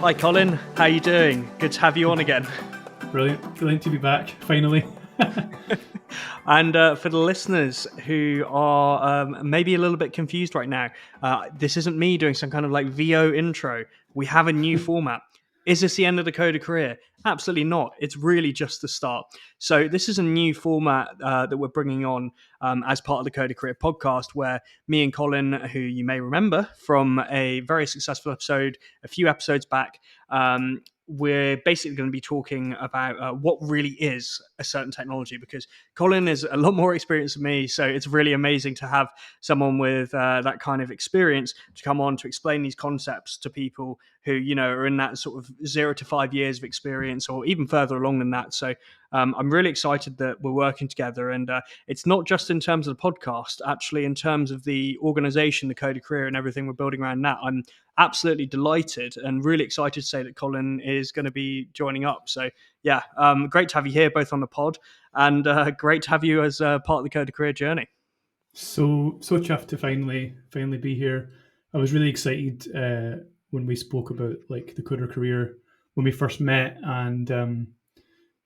Hi Colin, how you doing? Good to have you on again. Brilliant to be back, finally. And for the listeners who are maybe a little bit confused right now, this isn't me doing some kind of like VO intro. We have a new format. Is this the end of the coder career? Absolutely not. It's really just the start. So this is a new format that we're bringing on as part of the Coder Career podcast, where me and Colin, who you may remember from a very successful episode a few episodes back, we're basically going to be talking about what really is a certain technology, because Colin is a lot more experienced than me, so it's really amazing to have someone with that kind of experience to come on to explain these concepts to people who, you know, are in that sort of 0 to 5 years of experience or even further along than that. So I'm really excited that we're working together, and it's not just in terms of the podcast, actually in terms of the organization, the Coder Career and everything we're building around that. I'm absolutely delighted and really excited to say that Colin is going to be joining up. So yeah, great to have you here both on the pod, and great to have you as part of the Coder Career journey. So chuffed to finally be here. I was really excited when we spoke about like the coder career when we first met, and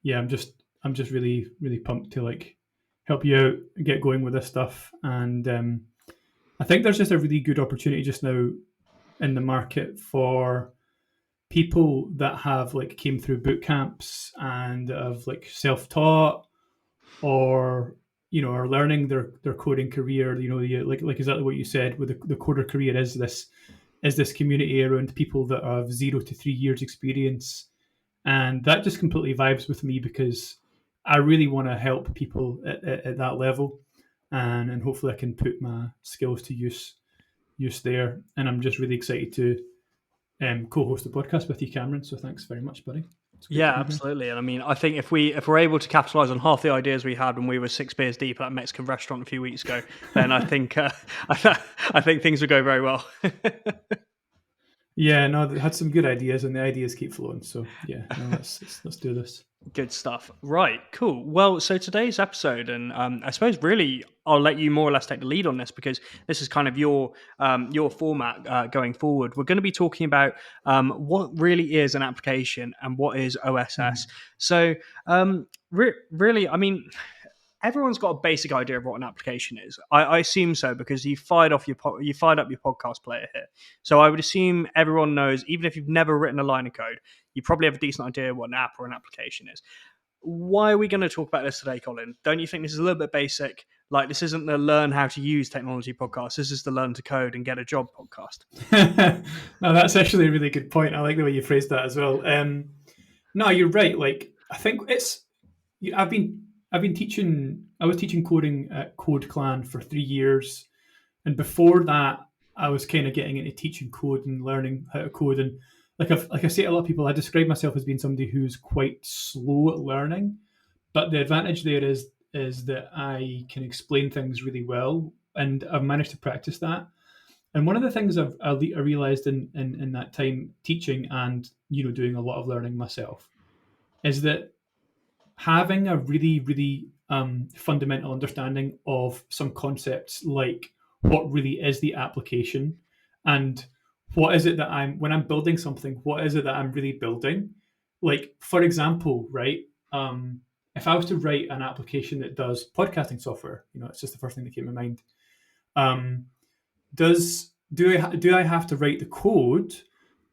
yeah, I'm just really pumped to like help you out and get going with this stuff. And I think there's just a really good opportunity just now in the market for people that have like came through boot camps and have like self-taught, or you know, are learning their coding career. You know, like exactly what you said with the coder career is this community around people that have 0 to 3 years experience, and that just completely vibes with me because I really want to help people at that level, and hopefully I can put my skills to use there. And I'm just really excited to co-host the podcast with you, Cameron. So thanks very much, buddy. It's great Yeah, to be absolutely. And I mean, I think if we're able to capitalize on half the ideas we had when we were 6 beers deep at that Mexican restaurant a few weeks ago, then I think I think things would go very well. Yeah, no, they had some good ideas, and the ideas keep flowing. So yeah, no, let's do this. Good stuff. Right, cool. Well, so today's episode, and I suppose really I'll let you more or less take the lead on this, because this is kind of your format going forward. We're going to be talking about what really is an application and what is OSS. So really, I mean, everyone's got a basic idea of what an application is. I assume so, because you fired up your podcast player here. So I would assume everyone knows, even if you've never written a line of code, you probably have a decent idea what an app or an application is. Why are we going to talk about this today, Colin? Don't you think this is a little bit basic? Like, this isn't the learn how to use technology podcast. This is the learn to code and get a job podcast. No, that's actually a really good point. I like the way you phrased that as well. No, you're right. Like, I think I've been teaching. I was teaching coding at Code Clan for 3 years, and before that, I was kind of getting into teaching code and learning how to code. And like I say to a lot of people, I describe myself as being somebody who's quite slow at learning. But the advantage there is that I can explain things really well, and I've managed to practice that. And one of the things I realized in that time teaching and doing a lot of learning myself is that having a really fundamental understanding of some concepts, like what really is the application, and what is it that when I'm building something, what is it that I'm really building? Like, for example, right? If I was to write an application that does podcasting software, it's just the first thing that came to mind. Do I have to write the code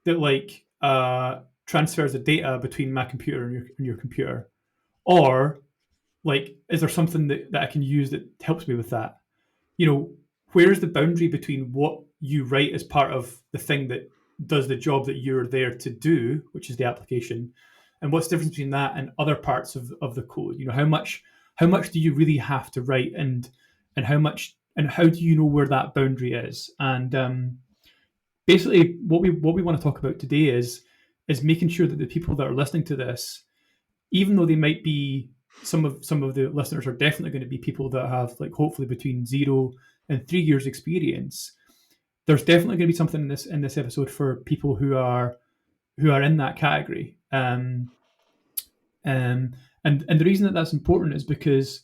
that like transfers the data between my computer and your computer? Or like, is there something that I can use that helps me with that? Where's the boundary between what you write as part of the thing that does the job that you're there to do, which is the application, and what's the difference between that and other parts of the code? How much do you really have to write, and how do you know where that boundary is? And basically, what we want to talk about today is making sure that the people that are listening to this, even though they might be some of the listeners are definitely going to be people that have like hopefully between 0 and 3 years experience, there's definitely going to be something in this episode for people who are in that category. And the reason that that's important is because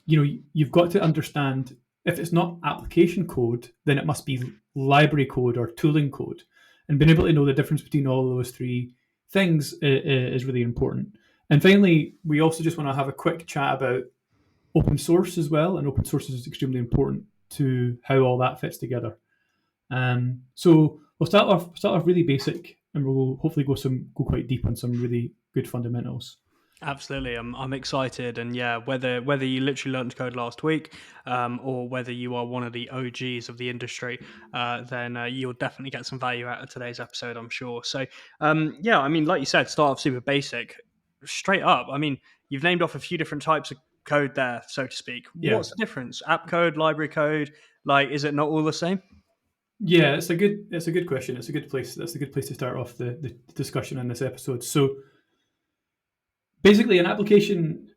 you've got to understand, if it's not application code, then it must be library code or tooling code. And being able to know the difference between all of those three things is really important. And finally, we also just want to have a quick chat about open source as well. And open source is extremely important to how all that fits together. So we'll start off really basic, and we'll hopefully go quite deep on some really good fundamentals. Absolutely, I'm excited, and yeah, whether you literally learned to code last week, or whether you are one of the OGs of the industry, then you'll definitely get some value out of today's episode, I'm sure. So, yeah, I mean, like you said, start off super basic, straight up. I mean, you've named off a few different types of code there, so to speak. Yeah, What's the difference? App code, library code, like, is it not all the same? yeah, it's a good question. It's a good place. That's a good place to start off the discussion in this episode. So basically, an application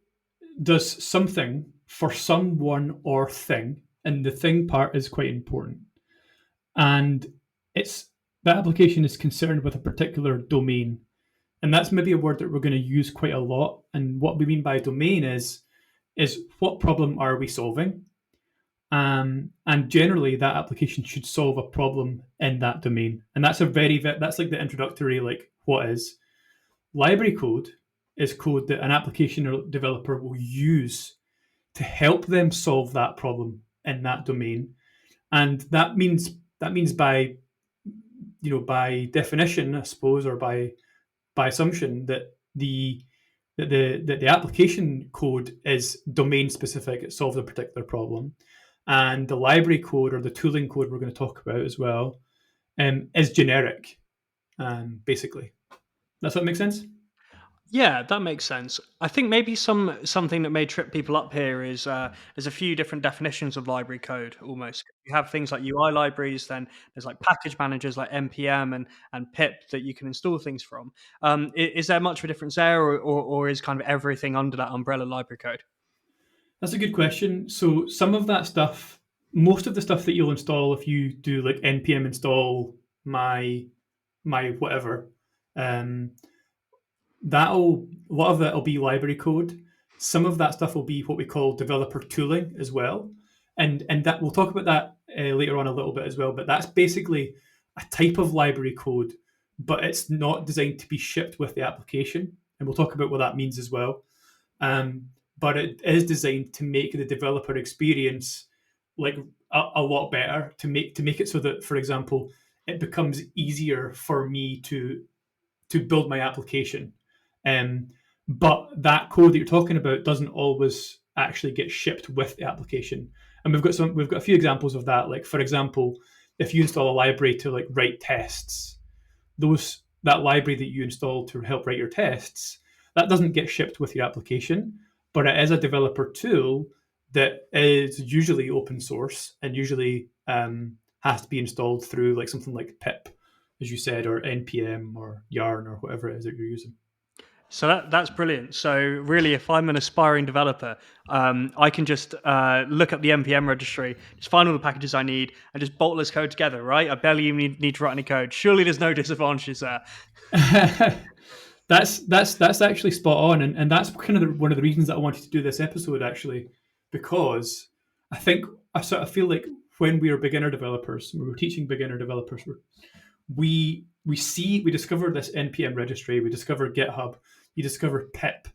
does something for someone or thing, and the thing part is quite important. And it's that application is concerned with a particular domain, and that's maybe a word that we're going to use quite a lot. And what we mean by domain is what problem are we solving? And generally, that application should solve a problem in that domain, and that's like the introductory, like, what is library code is code that an application or developer will use to help them solve that problem in that domain. And that means by, by definition, I suppose, or by assumption, that the application code is domain specific. It solves a particular problem, and the library code or the tooling code we're going to talk about as well is generic. Basically, that's what makes sense. Yeah, that makes sense. I think maybe something that may trip people up here is there's a few different definitions of library code almost. You have things like UI libraries, then there's like package managers like npm and pip that you can install things from. Is there much of a difference there, or is kind of everything under that umbrella library code? That's a good question. So some of that stuff, most of the stuff that you'll install if you do like npm install my whatever, um, that'll a lot of that'll be library code. Some of that stuff will be what we call developer tooling as well, and that we'll talk about that later on a little bit as well. But that's basically a type of library code, but it's not designed to be shipped with the application, and we'll talk about what that means as well. Um, but it is designed to make the developer experience like a lot better, to make it so that, for example, it becomes easier for me to build my application. Um, but that code that you're talking about doesn't always actually get shipped with the application. And we've got a few examples of that. Like, for example, if you install a library to like write tests, that library that you install to help write your tests, that doesn't get shipped with your application, but it is a developer tool that is usually open source and usually has to be installed through like something like pip, as you said, or npm or yarn or whatever it is that you're using. So that's brilliant. So really, if I'm an aspiring developer, I can just look up the npm registry, just find all the packages I need, and just bolt this code together. Right? I barely even need to write any code. Surely there's no disadvantages there. That's actually spot on, and that's kind of one of the reasons that I wanted to do this episode, actually, because I sort of feel like when we are beginner developers, we were teaching beginner developers, we discover this npm registry, we discover GitHub, you discover pip,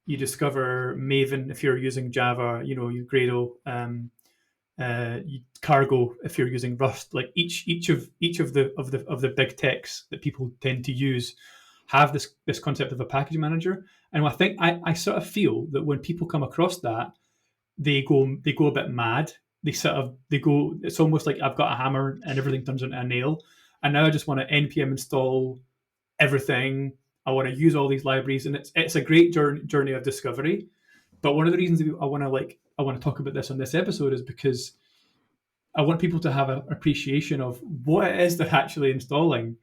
you discover Maven if you're using Java, you Gradle, Cargo if you're using Rust. Like each of the big techs that people tend to use have this concept of a package manager. And I sort of feel that when people come across that, they go a bit mad. They go. It's almost like I've got a hammer and everything turns into a nail, and now I just want to npm install everything. I want to use all these libraries, and it's a great journey of discovery. But one of the reasons I want to talk about this on this episode is because I want people to have an appreciation of what it is they're actually installing,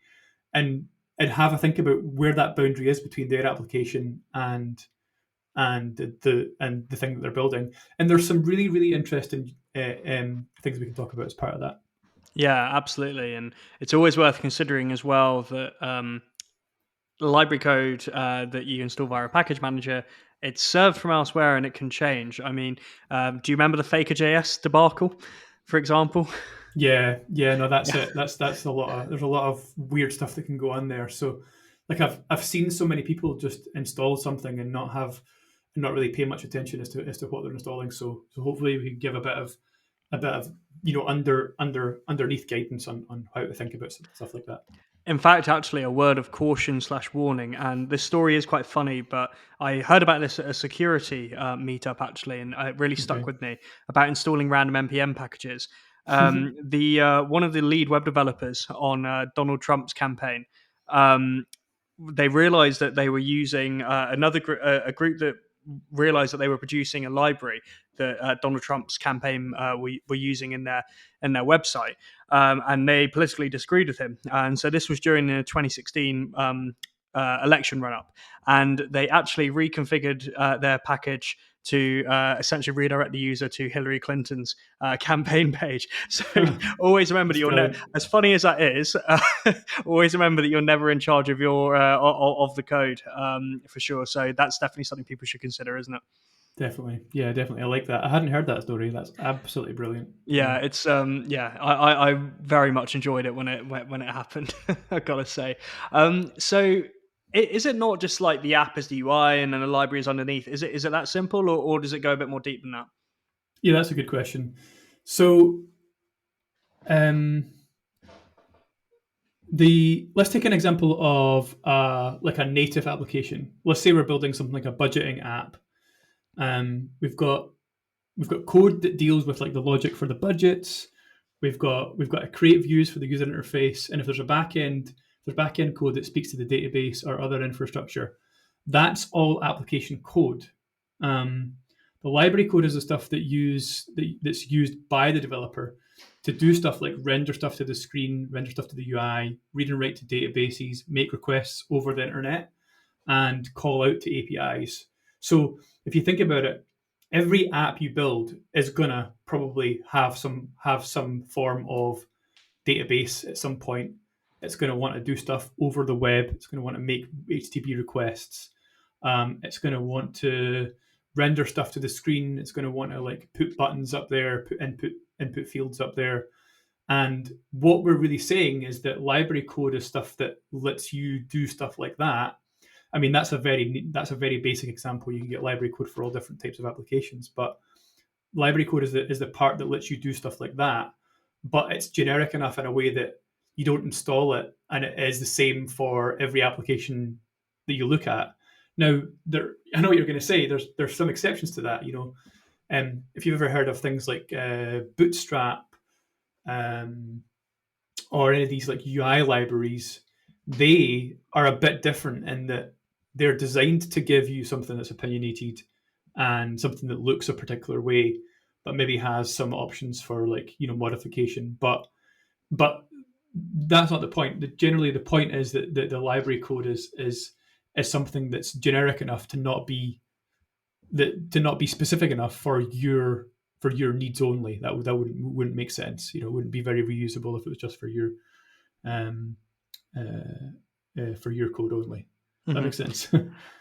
and have a think about where that boundary is between their application and the thing that they're building. And there's some really really interesting things we can talk about as part of that. Yeah, absolutely, and it's always worth considering as well that the library code that you install via a package manager, it's served from elsewhere and it can change. I mean, do you remember the Faker.js debacle, for example? Yeah, no, that's Yeah. it. That's a lot of there's a lot of weird stuff that can go on there. So, like I've seen so many people just install something and not really pay much attention as to what they're installing. So hopefully we can give a bit of underneath guidance on how to think about stuff like that. In fact, actually, a word of caution slash warning, and this story is quite funny, but I heard about this at a security meetup actually, and it really stuck Okay. with me about installing random npm packages. The One of the lead web developers on Donald Trump's campaign, um, they realized that they were using a group that realized that they were producing a library that Donald Trump's campaign were using in their website, and they politically disagreed with him. And so this was during the 2016 election run up, and they actually reconfigured their package to essentially redirect the user to Hillary Clinton's campaign page. So always remember that That's you're brilliant. as funny as that is. Always remember that you're never in charge of your of the code for sure. So that's definitely something people should consider, isn't it? Definitely. Yeah, definitely. I like that. I hadn't heard that story. That's absolutely brilliant. Yeah. Yeah, it's yeah, I very much enjoyed it when it happened. I gotta say. So is it not just like the app is the UI and then the library is underneath? Is it that simple, or does it go a bit more deep than that? Yeah, that's a good question. So, um, the let's take an example of like a native application. Let's say we're building something like a budgeting app. We've got code that deals with like the logic for the budgets. We've got to create views for the user interface, and if there's back end code that speaks to the database or other infrastructure, that's all application code. Um, the library code is the stuff that's used by the developer to do stuff like render stuff to the screen, render stuff to the UI, read and write to databases, make requests over the internet, and call out to APIs. So if you think about it, every app you build is gonna probably have some form of database at some point. It's going to want to do stuff over the web. It's going to want to make HTTP requests. It's going to want to render stuff to the screen. It's going to want to like put buttons up there, put input fields up there. And what we're really saying is that library code is stuff that lets you do stuff like that. I mean, that's a very basic example. You can get library code for all different types of applications, but library code is the part that lets you do stuff like that, but it's generic enough in a way that you don't install it, and it is the same for every application that you look at. Now, I know what you're going to say. There's some exceptions to that. If you've ever heard of things like Bootstrap, um, or any of these like UI libraries, they are a bit different in that they're designed to give you something that's opinionated and something that looks a particular way, but maybe has some options for like modification. But that's not the point. Generally, the point is that the library code is something that's generic enough to not be specific enough for your needs only. That wouldn't make sense. It wouldn't be very reusable if it was just um, for your code only. That Mhm. makes sense.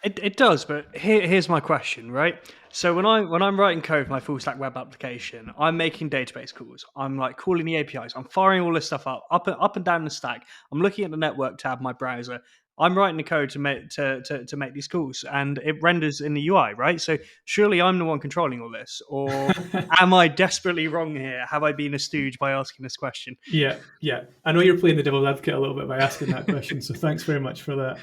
It does, but here's my question, right? So when I'm writing code for my full stack web application, I'm making database calls. I'm like calling the APIs. I'm firing all this stuff up and down the stack. I'm looking at the network tab of my browser. I'm writing the code to make these calls, and it renders in the UI, right? So surely I'm the one controlling all this, or am I desperately wrong here? Have I been a stooge by asking this question? Yeah, yeah. I know you're playing the devil's advocate a little bit by asking that question, so thanks very much for that.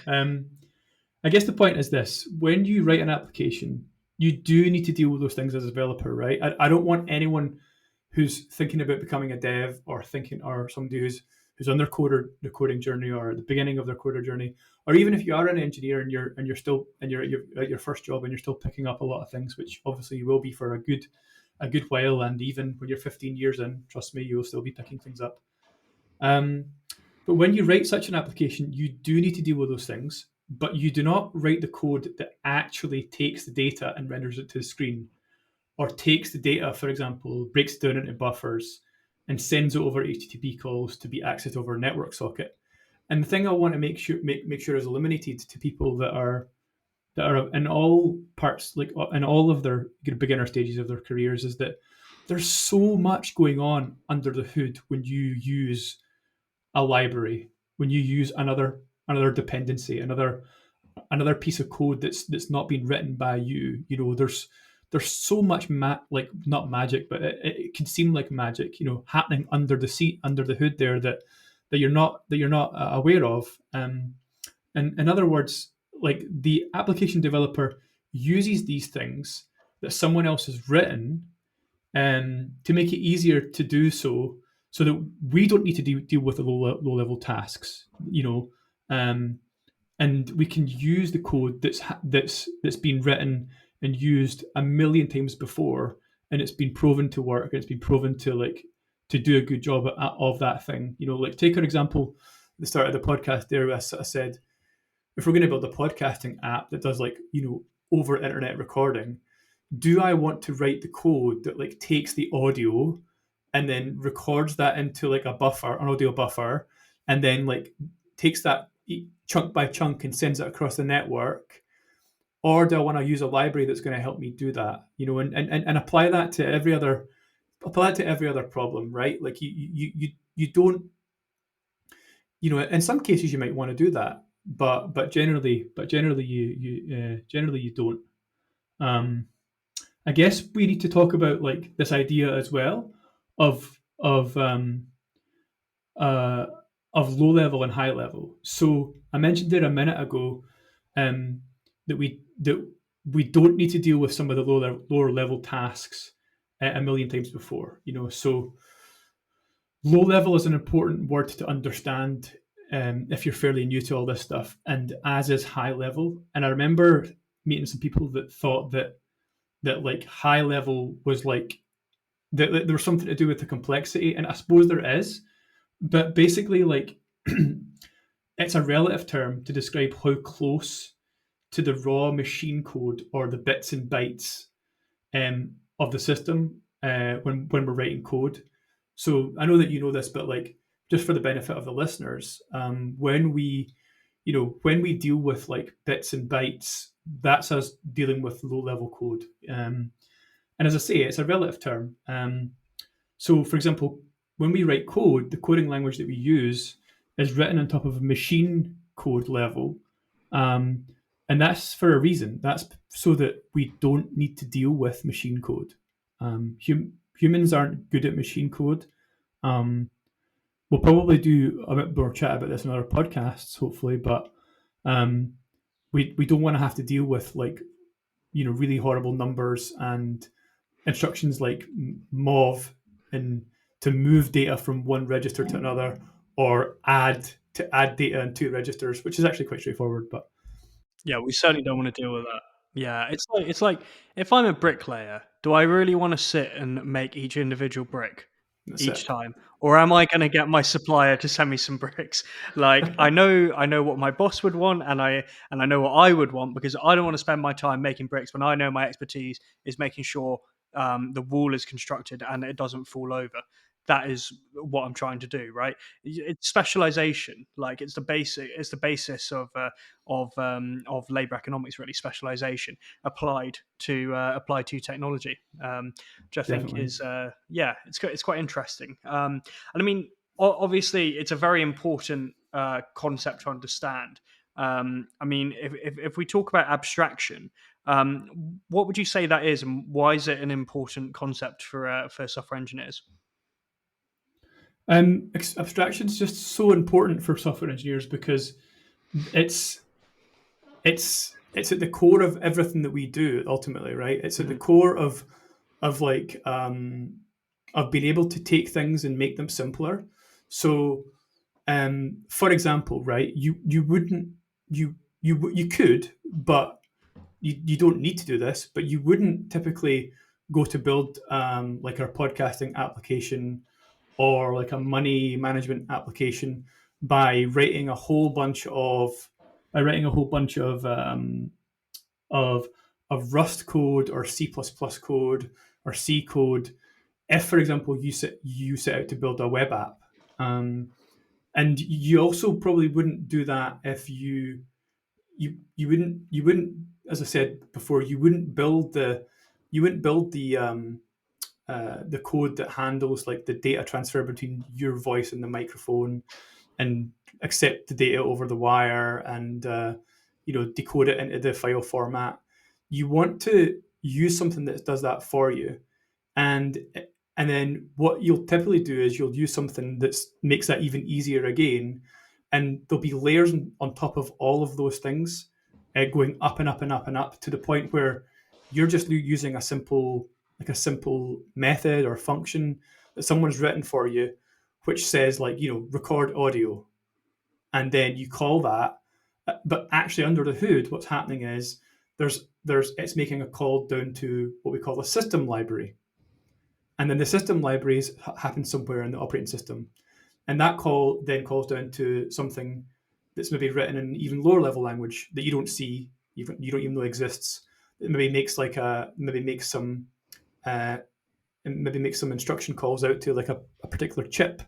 I guess the point is this: when you write an application, you do need to deal with those things as a developer, right? I don't want anyone who's thinking about becoming a dev or somebody who's on their coding journey or at the beginning of their coder journey, or even if you are an engineer and you're at your first job and you're still picking up a lot of things, which obviously you will be for a good while, and even when you're 15 years in, trust me, you'll still be picking things up. Um, but when you write such an application, you do need to deal with those things, but you do not write the code that actually takes the data and renders it to the screen, or takes the data, for example, breaks it down into buffers and sends it over HTTP calls to be accessed over a network socket. And the thing I want to make sure is illuminated to people that are in all parts, like in all of their beginner stages of their careers, is that there's so much going on under the hood when you use a library, when you use another dependency, another piece of code that's not been written by you. There's so much like not magic, but it can seem like magic, happening under the seat, under the hood there, that you're not aware of. And in other words, like the application developer uses these things that someone else has written, to make it easier to do so that we don't need to deal with the low level tasks, um, and we can use the code that's been written and used a million times before, and it's been proven to work, and it's been proven to do a good job of that thing. Like take an example at the start of the podcast there, I said, if we're going to build a podcasting app that does over internet recording, do I want to write the code that takes the audio and then records that into like a buffer, an audio buffer, and then takes that chunk by chunk and sends it across the network? Or do I want to use a library that's going to help me do that? And apply that to every other problem, right? Like you don't, in some cases you might want to do that, but generally you don't. Um, I guess we need to talk about like this idea as well of of um, uh, of low level and high level. So I mentioned there a minute ago, um, that we don't need to deal with some of the lower level tasks a million times before. So low level is an important word to understand, if you're fairly new to all this stuff, and as is high level. And I remember meeting some people that thought that like high level was like that there was something to do with the complexity, and I suppose there is, but basically like it's a relative term to describe how close to the raw machine code or the bits and bytes, of the system, when we're writing code. So I know that you know this, but like just for the benefit of the listeners, when we deal with like bits and bytes, that's us dealing with low level code. And as I say, it's a relative term. So, for example, when we write code, the coding language that we use is written on top of a machine code level. Um, and that's for a reason. That's so that we don't need to deal with machine code. Humans aren't good at machine code. Um, we'll probably do a bit more chat about this in other podcasts, hopefully, but um, we don't want to have to deal with really horrible numbers and instructions like mov, and to move data from one register to another, or add data in two registers, which is actually quite straightforward. But Yeah, we certainly don't want to deal with that. Yeah, it's like if I'm a bricklayer, do I really want to sit and make each individual brick that's each it. time, or am I going to get my supplier to send me some bricks? Like I know what my boss would want, and I know what I would want, because I don't want to spend my time making bricks when I know my expertise is making sure the wall is constructed and it doesn't fall over. That is what I'm trying to do, right? It's specialization. Like it's the basic. It's the basis of labor economics, really, specialization applied to technology, which I think Definitely. is it's quite interesting. And I mean, obviously, it's a very important concept to understand. I mean, if we talk about abstraction, what would you say that is, and why is it an important concept for software engineers? Abstraction is just so important for software engineers because it's it's at the core of everything that we do. Ultimately, right? It's at the Mhm. core of of being able to take things and make them simpler. So, for example, right, you wouldn't you could, but you don't need to do this, but you wouldn't typically go to build like our podcasting application or like a money management application by writing a whole bunch of Rust code or C++ code or C code. If, for example, you set out to build a web app, um, and you also probably wouldn't do that if you wouldn't, as I said before, you wouldn't build the the code that handles like the data transfer between your voice and the microphone, and accept the data over the wire, and decode it into the file format. You want to use something that does that for you, and and then what you'll typically do is you'll use something that makes that even easier again, and there'll be layers on top of all of those things, going up and up and up and up to the point where you're just using a simple method or function that someone's written for you, which says like record audio, and then you call that. But actually, under the hood, what's happening is there's it's making a call down to what we call a system library, and then the system libraries happen somewhere in the operating system, and that call then calls down to something that's maybe written in even lower level language that you don't see, you don't even know exists. It maybe makes uh, some instruction calls out to like a particular chip,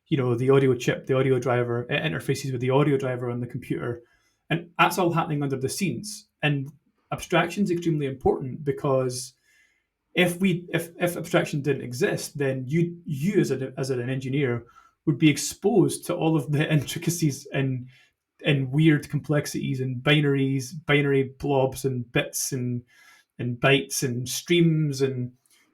the audio chip, the audio driver. It interfaces with the audio driver on the computer, and that's all happening under the scenes. And abstraction is extremely important because if abstraction didn't exist, then you as an engineer would be exposed to all of the intricacies and weird complexities and binary blobs and bits and bytes and streams, and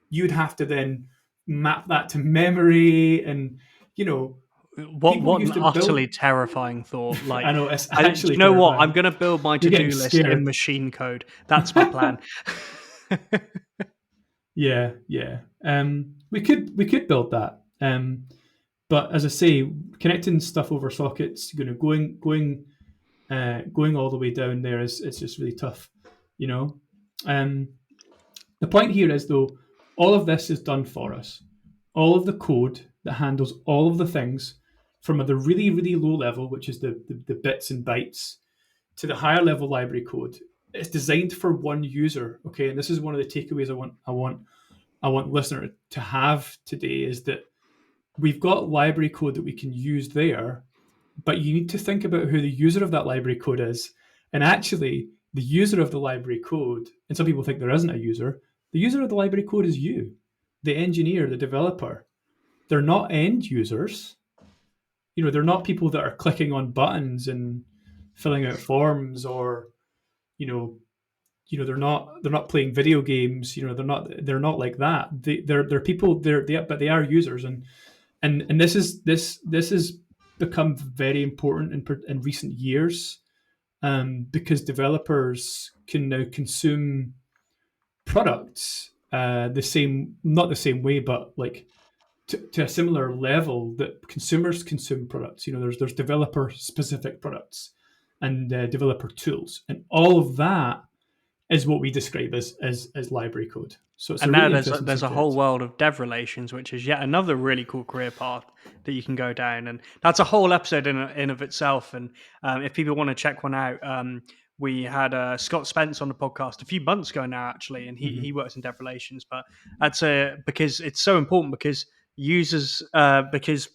you'd have to then map that to memory, and you know people What an used to build. utterly terrifying thought! I Like, know, it's do you actually know what? I'm terrifying. going to build my You're getting to-do list in scared. machine code. That's my plan. Yeah. We could build that. But as I say, connecting stuff over sockets, going all the way down there is it's just really tough, you know. Um, the point here is though, all of this is done for us. All of the code that handles all of the things from the really really low level, which is the bits and bytes, to the higher level library code. It's designed for one user. Okay, and this is one of the takeaways I want listener to have today, is that we've got library code that we can use there, but you need to think about who the user of that library code is. And actually, the user of the library code, and some people think there isn't a user, the user of the library code is you, the engineer, the developer. They're not end users. They're not people that are clicking on buttons and filling out forms, or you know, they're not playing video games. They're not like that. They're people. But they are users, and this has become very important in recent years, because developers can now consume products the same, not the same way, but like to a similar level that consumers consume products. There's developer specific products and developer tools, and all of that is what we describe as library code. So it's a And now really there's interesting there's a whole subject. world of dev relations, which is yet another really cool career path that you can go down, and that's a whole episode in of itself. And if people want to check one out, we had Scott Spence on the podcast a few months ago now, actually, and he Mm-hmm. works in dev relations. But that's because it's so important, because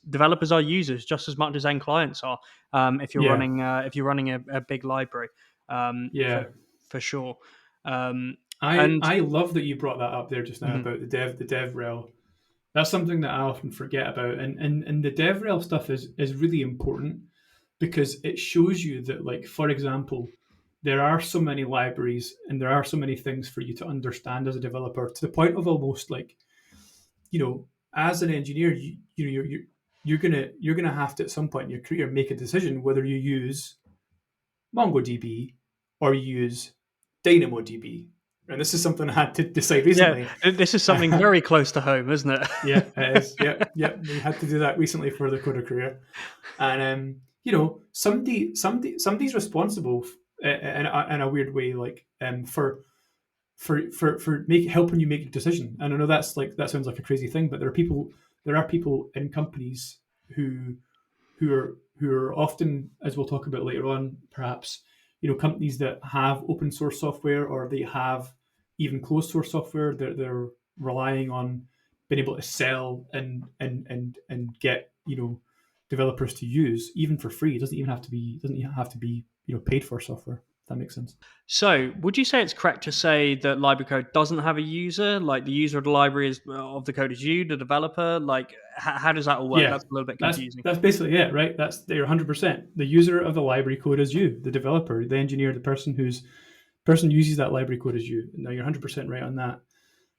developers are users just as much as end clients are. Yeah, If you're running a big library, yeah. for sure. Um, I and I love that you brought that up there just now mhm. about the dev rel. That's something that I often forget about, and the dev rel stuff is really important because it shows you that, like, for example, there are so many libraries and there are so many things for you to understand as a developer, to the point of almost like, as an engineer, you're gonna have to at some point in your career make a decision whether you use MongoDB or you use DynamoDB. And this is something I had to decide Yeah, recently. this is something very close to home, isn't it? Yeah, it is. Yep. We had to do that recently for the coder career, and somebody's responsible in a weird way, like for helping you make a decision. And I know that sounds like a crazy thing, but there are people in companies who are often, as we'll talk about later on, perhaps, companies that have open source software, or they have even closed source software. They're relying on being able to sell and get developers to use even for free. It doesn't even have to be paid for software. that makes sense. So, would you say it's correct to say that library code doesn't have a user? Like the user of the library is of the code is you, the developer. Like, how does that all work? Yeah, That's a little bit that's confusing. that's basically it, right? That's you're 100%. The user of the library code is you, the developer, the engineer, the person uses that library code is you. Now you're 100% right on that.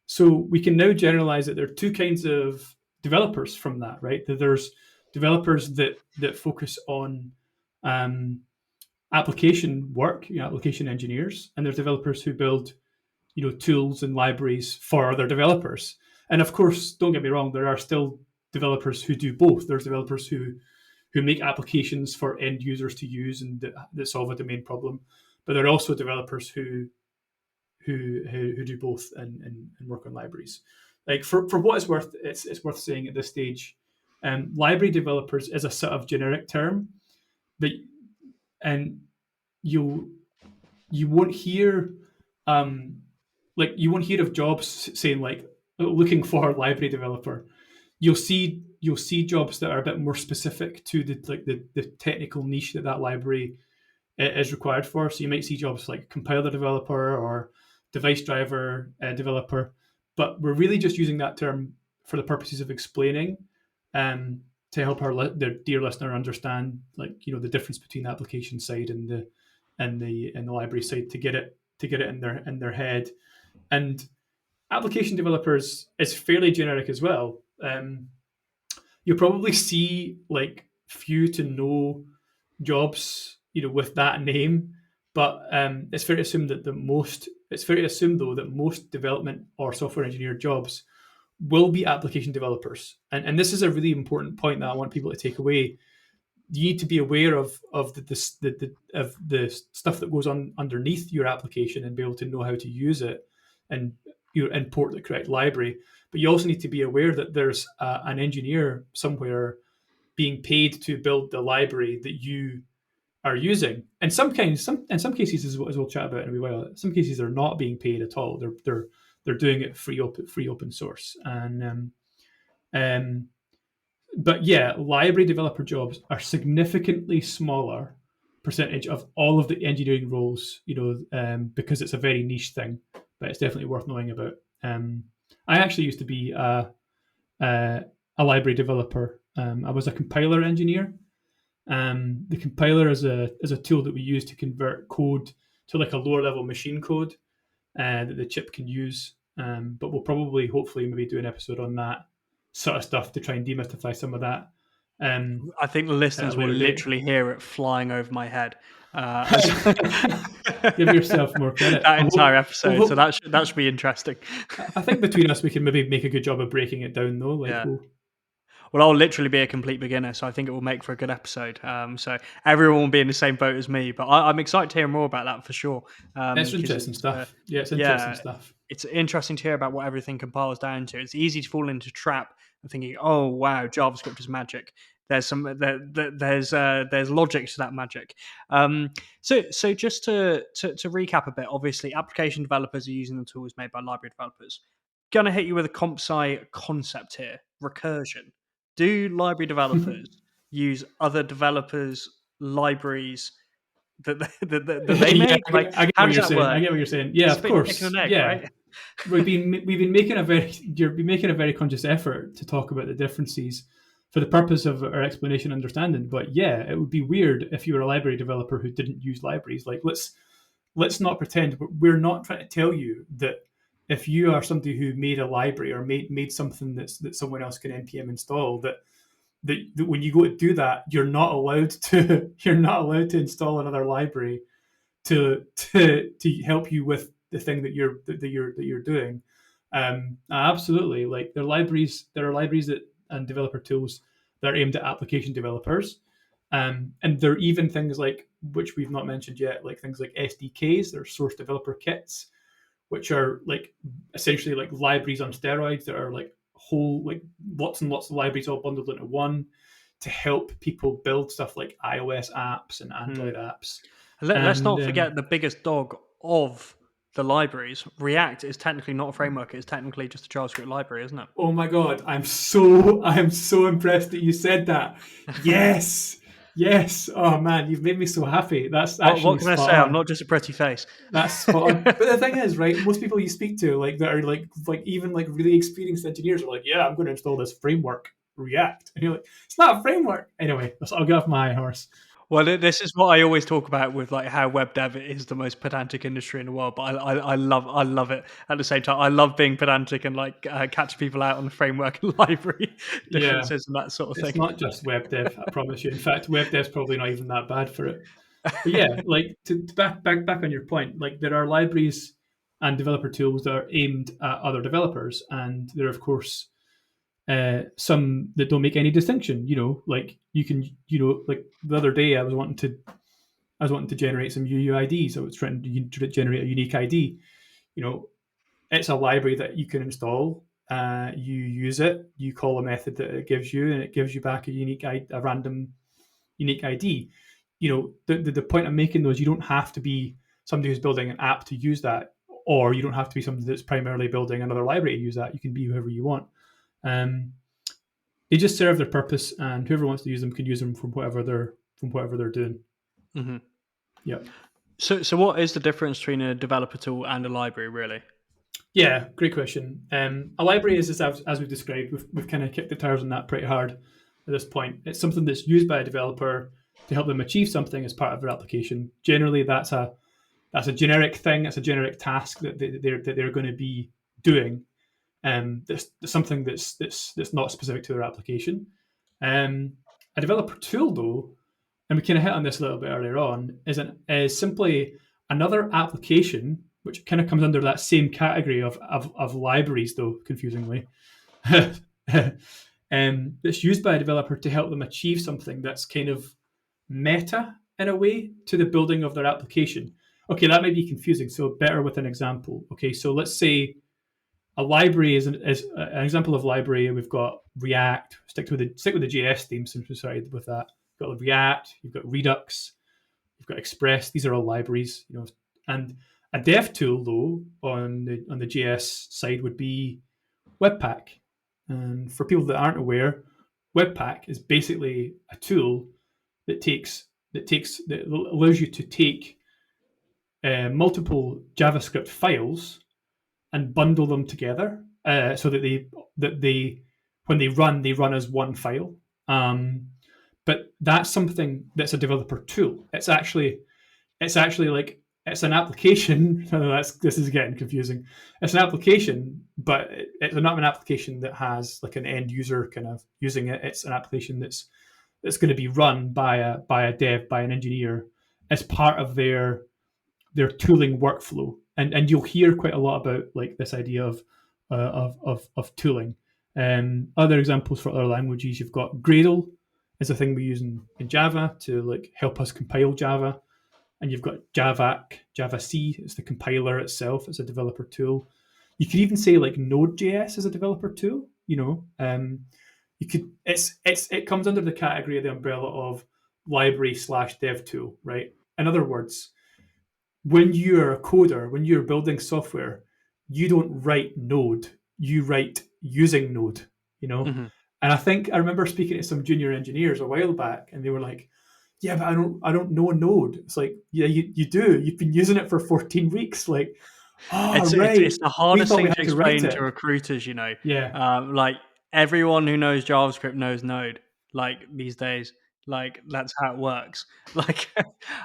So we can now generalize that there are two kinds of developers from that, right? That there's developers that focus on um, application work, application engineers, and there's developers who build tools and libraries for other developers. And of course, don't get me wrong, there are still developers who do both. There's developers who make applications for end users to use and that solve a domain problem, but there are also developers who do both and work on libraries. Like for what it's worth, it's worth saying at this stage, library developers is a sort of generic term, but and you you won't hear you won't hear of jobs saying like looking for a library developer. You'll see jobs that are a bit more specific to the technical niche that library is required for. So you might see jobs like compiler developer or device driver developer, but we're really just using that term for the purposes of explaining to help their dear listener understand the difference between the application side and the library side to get it in their head. And application developers is fairly generic as well. You'll probably see like few to no jobs, with that name. But it's fair to assume that most development or software engineer jobs will be application developers. And this is a really important point that I want people to take away. You need to be aware of the stuff that goes on underneath your application and be able to know how to use it and import the correct library. But you also need to be aware that there's an engineer somewhere being paid to build the library that you are using. And in some cases, as we'll chat about in a wee while, some cases they're not being paid at all. They're doing it free open source. But yeah, library developer jobs are significantly smaller percentage of all of the engineering roles, because it's a very niche thing, but it's definitely worth knowing about. I actually used to be a library developer. I was a compiler engineer. The compiler is a tool that we use to convert code to like a lower level machine code that the chip can use. But we'll probably, hopefully, maybe do an episode on that sort of stuff to try and demystify some of that. I think the At listeners a will later date. literally hear it flying over my head. Give yourself more credit. That entire episode. So Well, that should be interesting. I think between us, we can maybe make a good job of breaking it down, though. Like, Yeah. Well, I'll literally be a complete beginner, so I think it will make for a good episode. So everyone will be in the same boat as me, but I'm excited to hear more about that for sure. it's 'Cause interesting stuff. Yeah, it's interesting stuff. it's interesting to hear about what everything compiles down to. It's easy to fall into trap of thinking, "Oh wow, JavaScript is magic." There's there's logic to that magic. So just to recap a bit, obviously, application developers are using the tools made by library developers. Gonna hit you with a comp sci concept here: recursion. Do library developers use other developers' libraries that they Yeah, make? Like, I get how what does you're that saying. I work? get what you're saying. Yeah, It's a of bit of chicken course. and egg, Yeah, right? we've been making you've been making a very conscious effort to talk about the differences for the purpose of our explanation and understanding. But yeah, it would be weird if you were a library developer who didn't use libraries. Like, let's not pretend. We're not trying to tell you that if you are somebody who made a library or made something that someone else can npm install, that when you go to do that, you're not allowed to install another library to help you with the thing that you're doing. Absolutely, like there are libraries that and developer tools that are aimed at application developers. And there are even things like, which we've not mentioned yet, like things like SDKs, they're source developer kits, which are like essentially like libraries on steroids that are like whole, like lots and lots of libraries all bundled into one to help people build stuff like iOS apps and Hmm. Android apps. Let's And not forget the biggest dog of the libraries. React is technically not a framework; it's technically just a JavaScript library, isn't oh my god, I am so impressed that you said that. it? Yes, Yes. Oh man, you've made me so happy. That's What actually can I say? spot I'm on. not just a pretty face. That's spot on. But the thing is, right? Most people you speak to, like that are like even like really experienced engineers, are like, "Yeah, I'm going to install this framework, React," and you're like, "It's not a framework." Anyway, I'll get off my horse. Well, this is what I always talk about with like how web dev is the most pedantic industry in the world. But I love it at the same time. I love being pedantic and like catch people out on the framework and library Yeah, differences and that sort of it's thing. not just web dev. I promise you. In fact, web dev's probably not even that bad for it. But yeah, like to back on your point, like there are libraries and developer tools that are aimed at other developers, and there are of course some that don't make any distinction. You know, like you can, you know, like the other day I was wanting to generate some UUIDs. I was trying to generate a unique ID. You know, it's a library that you can install. You use it. You call a method that it gives you, and it gives you back a random unique ID. You know, the point I'm making though is you don't have to be somebody who's building an app to use that, or you don't have to be somebody that's primarily building another library to use that. You can be whoever you want. Um, they just serve their purpose, and whoever wants to use them can use them from whatever they're doing. Hmm. Yeah, So what is the difference between a developer tool and a library, really? yeah, great question. A library is as we've described. We've kind of kicked the tires on that pretty hard at this point. It's something that's used by a developer to help them achieve something as part of their application. Generally, that's a generic thing. That's a generic task that they're going to be doing. That's something that's not specific to their application. Um, a developer tool, though, and we kind of hit on this a little bit earlier on, is simply another application which kind of comes under that same category of libraries, though confusingly, that's used by a developer to help them achieve something that's kind of meta in a way to the building of their application. Okay, that might be confusing, so better with an example. Okay, so let's say a library is an example of library. We've got React. Stick with the JS theme since we started with that. You've got React. You've got Redux. You've got Express. These are all libraries, you know. And a dev tool though on the JS side would be Webpack. And for people that aren't aware, Webpack is basically a tool that allows you to take multiple JavaScript files and bundle them together so that they when they run as one file. But that's something that's a developer tool. It's actually like it's an application. This is getting confusing. It's an application, but it's not an application that has like an end user kind of using it. It's an application that's going to be run by a dev, by an engineer as part of their tooling workflow. And you'll hear quite a lot about like this idea of tooling. Other examples for other languages, you've got Gradle is a thing we use in Java to like help us compile Java, and you've got Java C. It's the compiler itself. It's a developer tool. You could even say like Node.js is a developer tool. You know, you could it comes under the category of the umbrella of library slash dev tool, right? In other words, when you're a coder, when you're building software, you don't write Node, you write using Node, you know? Hmm. And I remember speaking to some junior engineers a while back, and they were like, yeah, but I don't know Node. It's like, yeah, you do. You've been using it for 14 weeks. Like, oh right. It's the We hardest thought we thing to had to write explain to it. recruiters, you know. Yeah. Like everyone who knows JavaScript knows Node. Like these days, like that's how it works. Like,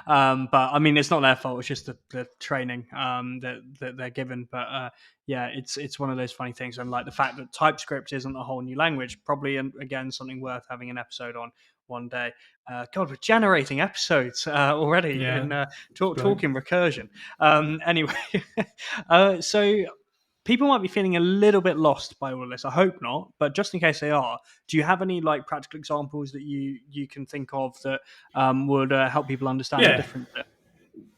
but I mean, it's not their fault. It's just the training that they're given. But yeah, it's one of those funny things, and like the fact that TypeScript isn't a whole new language, probably again something worth having an episode on one day. God, we're generating episodes already Yeah. in Keep going. talking recursion. Anyway, so people might be feeling a little bit lost by all of this. I hope not, but just in case they are, do you have any like practical examples that you can think of that would help people understand the Yeah. difference there?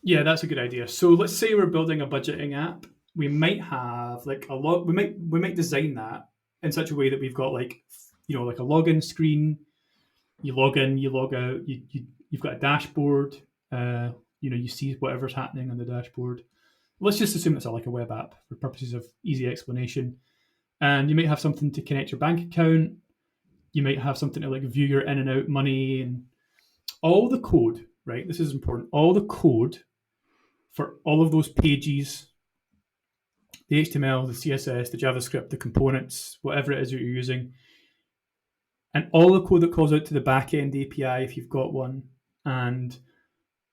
Yeah, that's a good idea. So let's say we're building a budgeting app. We might have like a log. We might design that in such a way that we've got like like a login screen. You log in, you log out. You've got a dashboard. You see whatever's happening on the dashboard. Let's just assume it's like a web app for purposes of easy explanation. And you might have something to connect your bank account. You might have something to like view your in and out money and all the code, right? This is important. All the code for all of those pages, the HTML, the CSS, the JavaScript, the components, whatever it is that you're using, and all the code that calls out to the backend API if you've got one, and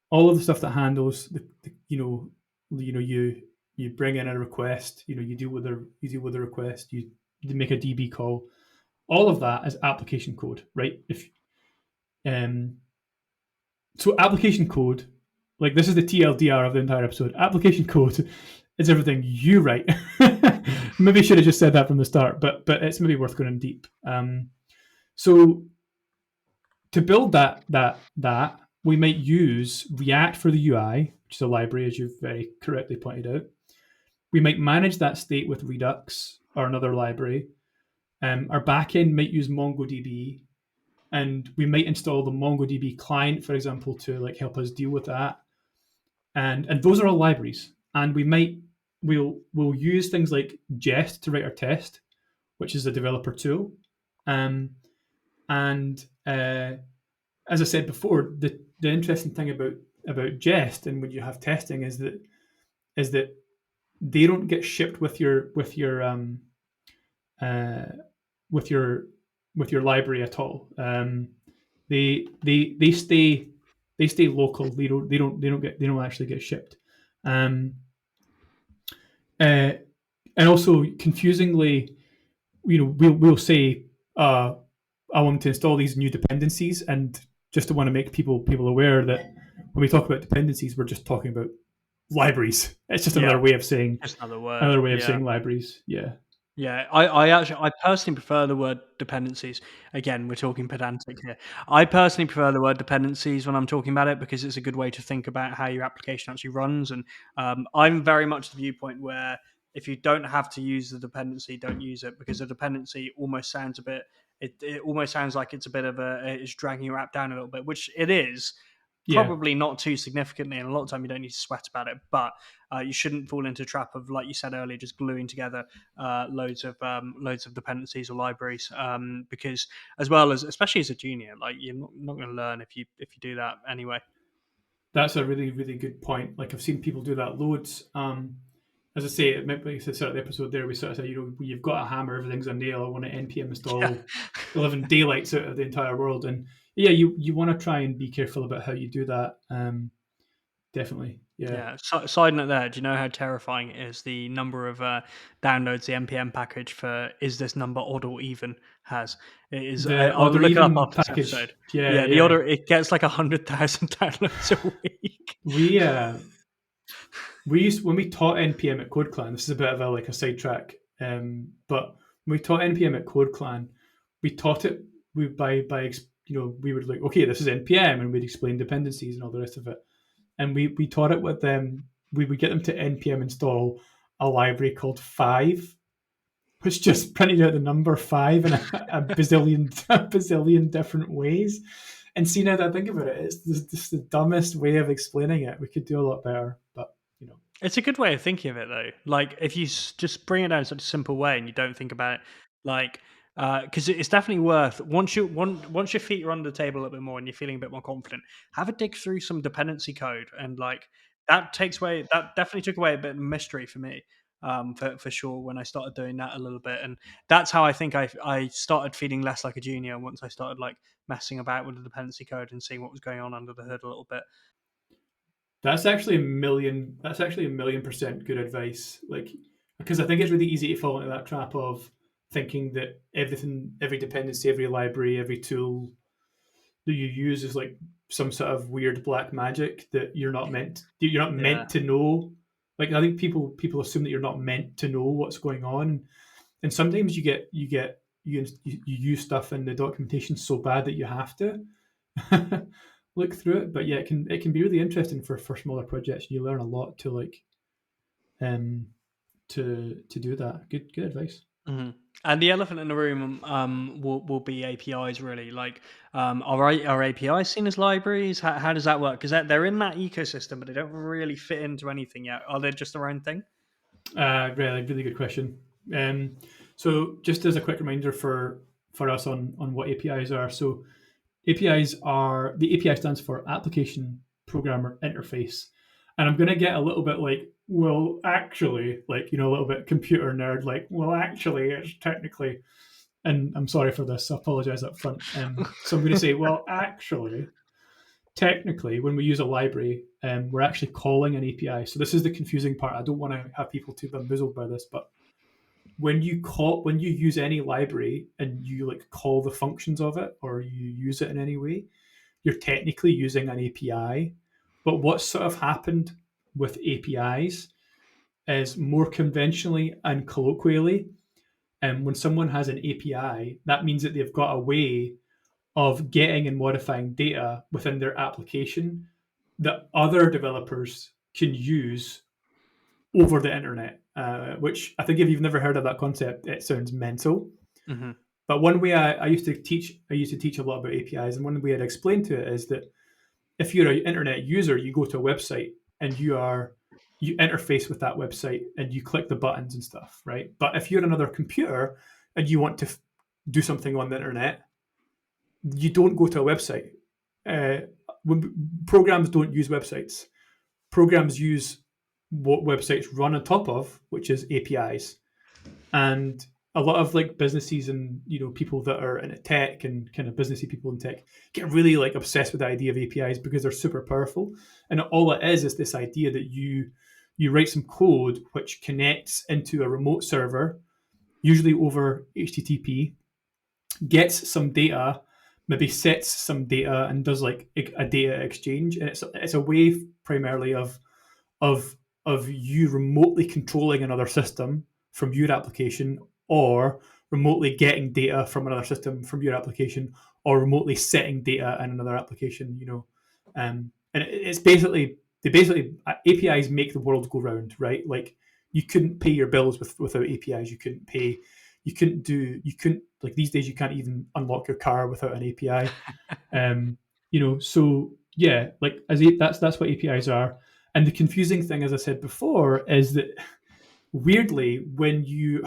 all of the stuff that handles the you bring in a request, you deal with the request, you make a DB call. All of that is application code, right? If um, so, application code, like this is the TLDR of the entire episode. Application code is everything you write. Maybe I should have just said that from the start, but it's maybe worth going in deep. So to build that we might use React for the UI, which is a library, as you've very correctly pointed out. We might manage that state with Redux or another library. Our backend might use MongoDB, and we might install the MongoDB client, for example, to like help us deal with that. And those are all libraries. And we'll use things like Jest to write our test, which is a developer tool. And as I said before, the interesting thing about Jest and when you have testing is that they don't get shipped with uh, with your your library at all. They stay local. They don't actually get shipped. Um, uh, and also confusingly, we'll say I want to install these new dependencies, and just to want to make people aware that when we talk about dependencies, we're just talking about libraries. It's just Yeah, another way of saying just another word. Yeah. libraries. Yeah, Yeah, I personally prefer the word dependencies. Again, we're talking pedantic here. I personally prefer the word dependencies when I'm talking about it because it's a good way to think about how your application actually runs. And I'm very much the viewpoint where if you don't have to use the dependency, don't use it because a dependency almost sounds a bit. It almost sounds like it's a bit of it's dragging your app down a little bit, which it is. yeah. Probably not too significantly, and a lot of time you don't need to sweat about it. But you shouldn't fall into a trap of, like you said earlier, just gluing together loads of dependencies or libraries because as well as especially as a junior like you're not going to learn if you do that anyway. That's a really, really good point. Like I've seen people do that loads. As I say, like I said at the episode there, we sort of said, you've got a hammer, everything's a nail. I want to npm Yeah, install 11 daylights out of the entire world, and yeah, you want to try and be careful about how you do that. Definitely, yeah. yeah. Side note there, do you know how terrifying it is the number of downloads the npm package for is this number odd or even has? It is The I'll odd or look it up even after this package, episode. yeah, Yeah, the yeah. order it gets like 100,000 downloads a week. We we used when we taught npm at Code Clan. This is a bit of a sidetrack, but when we taught npm at Code Clan, we taught it by we would like, okay, this is npm, and we'd explain dependencies and all the rest of it, and we taught it with them. We would get them to npm install a library called Five, which just printed out the number five in a bazillion different ways. And see, now that I think about it, it's just the dumbest way of explaining it. We could do a lot better, but you know, It's a good way of thinking of it, though. Like, if you just bring it down in such a simple way, and you don't think about it, like, because it's definitely worth once your feet are under the table a little bit more, and you're feeling a bit more confident, have a dig through some dependency code, and like that definitely took away a bit of mystery for me, for sure when I started doing that a little bit, and that's how I think I started feeling less like a junior once I started like messing about with the dependency code and seeing what was going on under the hood a little bit. that's actually a million. That's actually a 1,000,000% good advice. Like, because I think it's really easy to fall into that trap of thinking that everything, every dependency, every library, every tool that you use is like some sort of weird black magic that you're not Yeah. meant to know. Like, I think people assume that you're not meant to know what's going on, and sometimes you use stuff in the documentation so bad that you have to look through it. But yeah, it can be really interesting for smaller projects. You learn a lot to like um to do that. Good advice. Mhm. And the elephant in the room will be APIs really. Like, are APIs seen as libraries? How does that work? Because they're in that ecosystem, but they don't really fit into anything yet. Are they just their own thing? Really good question. So just as a quick reminder for us on what APIs are. So The API stands for Application Programmer Interface. And I'm going to get a little bit like, well, actually, like, a little bit computer nerd, like, well, actually, it's technically, and I'm sorry for this, I apologize up front. So I'm going to say, well, actually, technically, when we use a library, we're actually calling an API. So this is the confusing part. I don't want to have people too bamboozled by this, but when you use any library and you like call the functions of it or you use it in any way, you're technically using an API. But what's sort of happened with APIs is more conventionally and colloquially, and when someone has an API, that means that they've got a way of getting and modifying data within their application that other developers can use over the internet. Which I think if you've never heard of that concept, it sounds mental. Mm-hmm. But one way I used to teach a lot about APIs, and one way I'd explain to it is that if you're an internet user, you go to a website and you interface with that website and you click the buttons and stuff, right? But if you're another computer and you want to do something on the internet, you don't go to a website. When programs don't use websites. Programs use what websites run on top of, which is APIs. And a lot of like businesses and people that are in tech and kind of businessy people in tech get really like obsessed with the idea of APIs because they're super powerful. And all it is this idea that you write some code which connects into a remote server, usually over HTTP, gets some data, maybe sets some data and does like a data exchange. And it's a way primarily of you remotely controlling another system from your application, or remotely getting data from another system from your application, or remotely setting data in another application. And it's basically APIs make the world go round, right? Like you couldn't pay your bills without APIs. You couldn't like these days you can't even unlock your car without an API. So yeah, like that's what APIs are. And the confusing thing, as I said before, is that weirdly, when you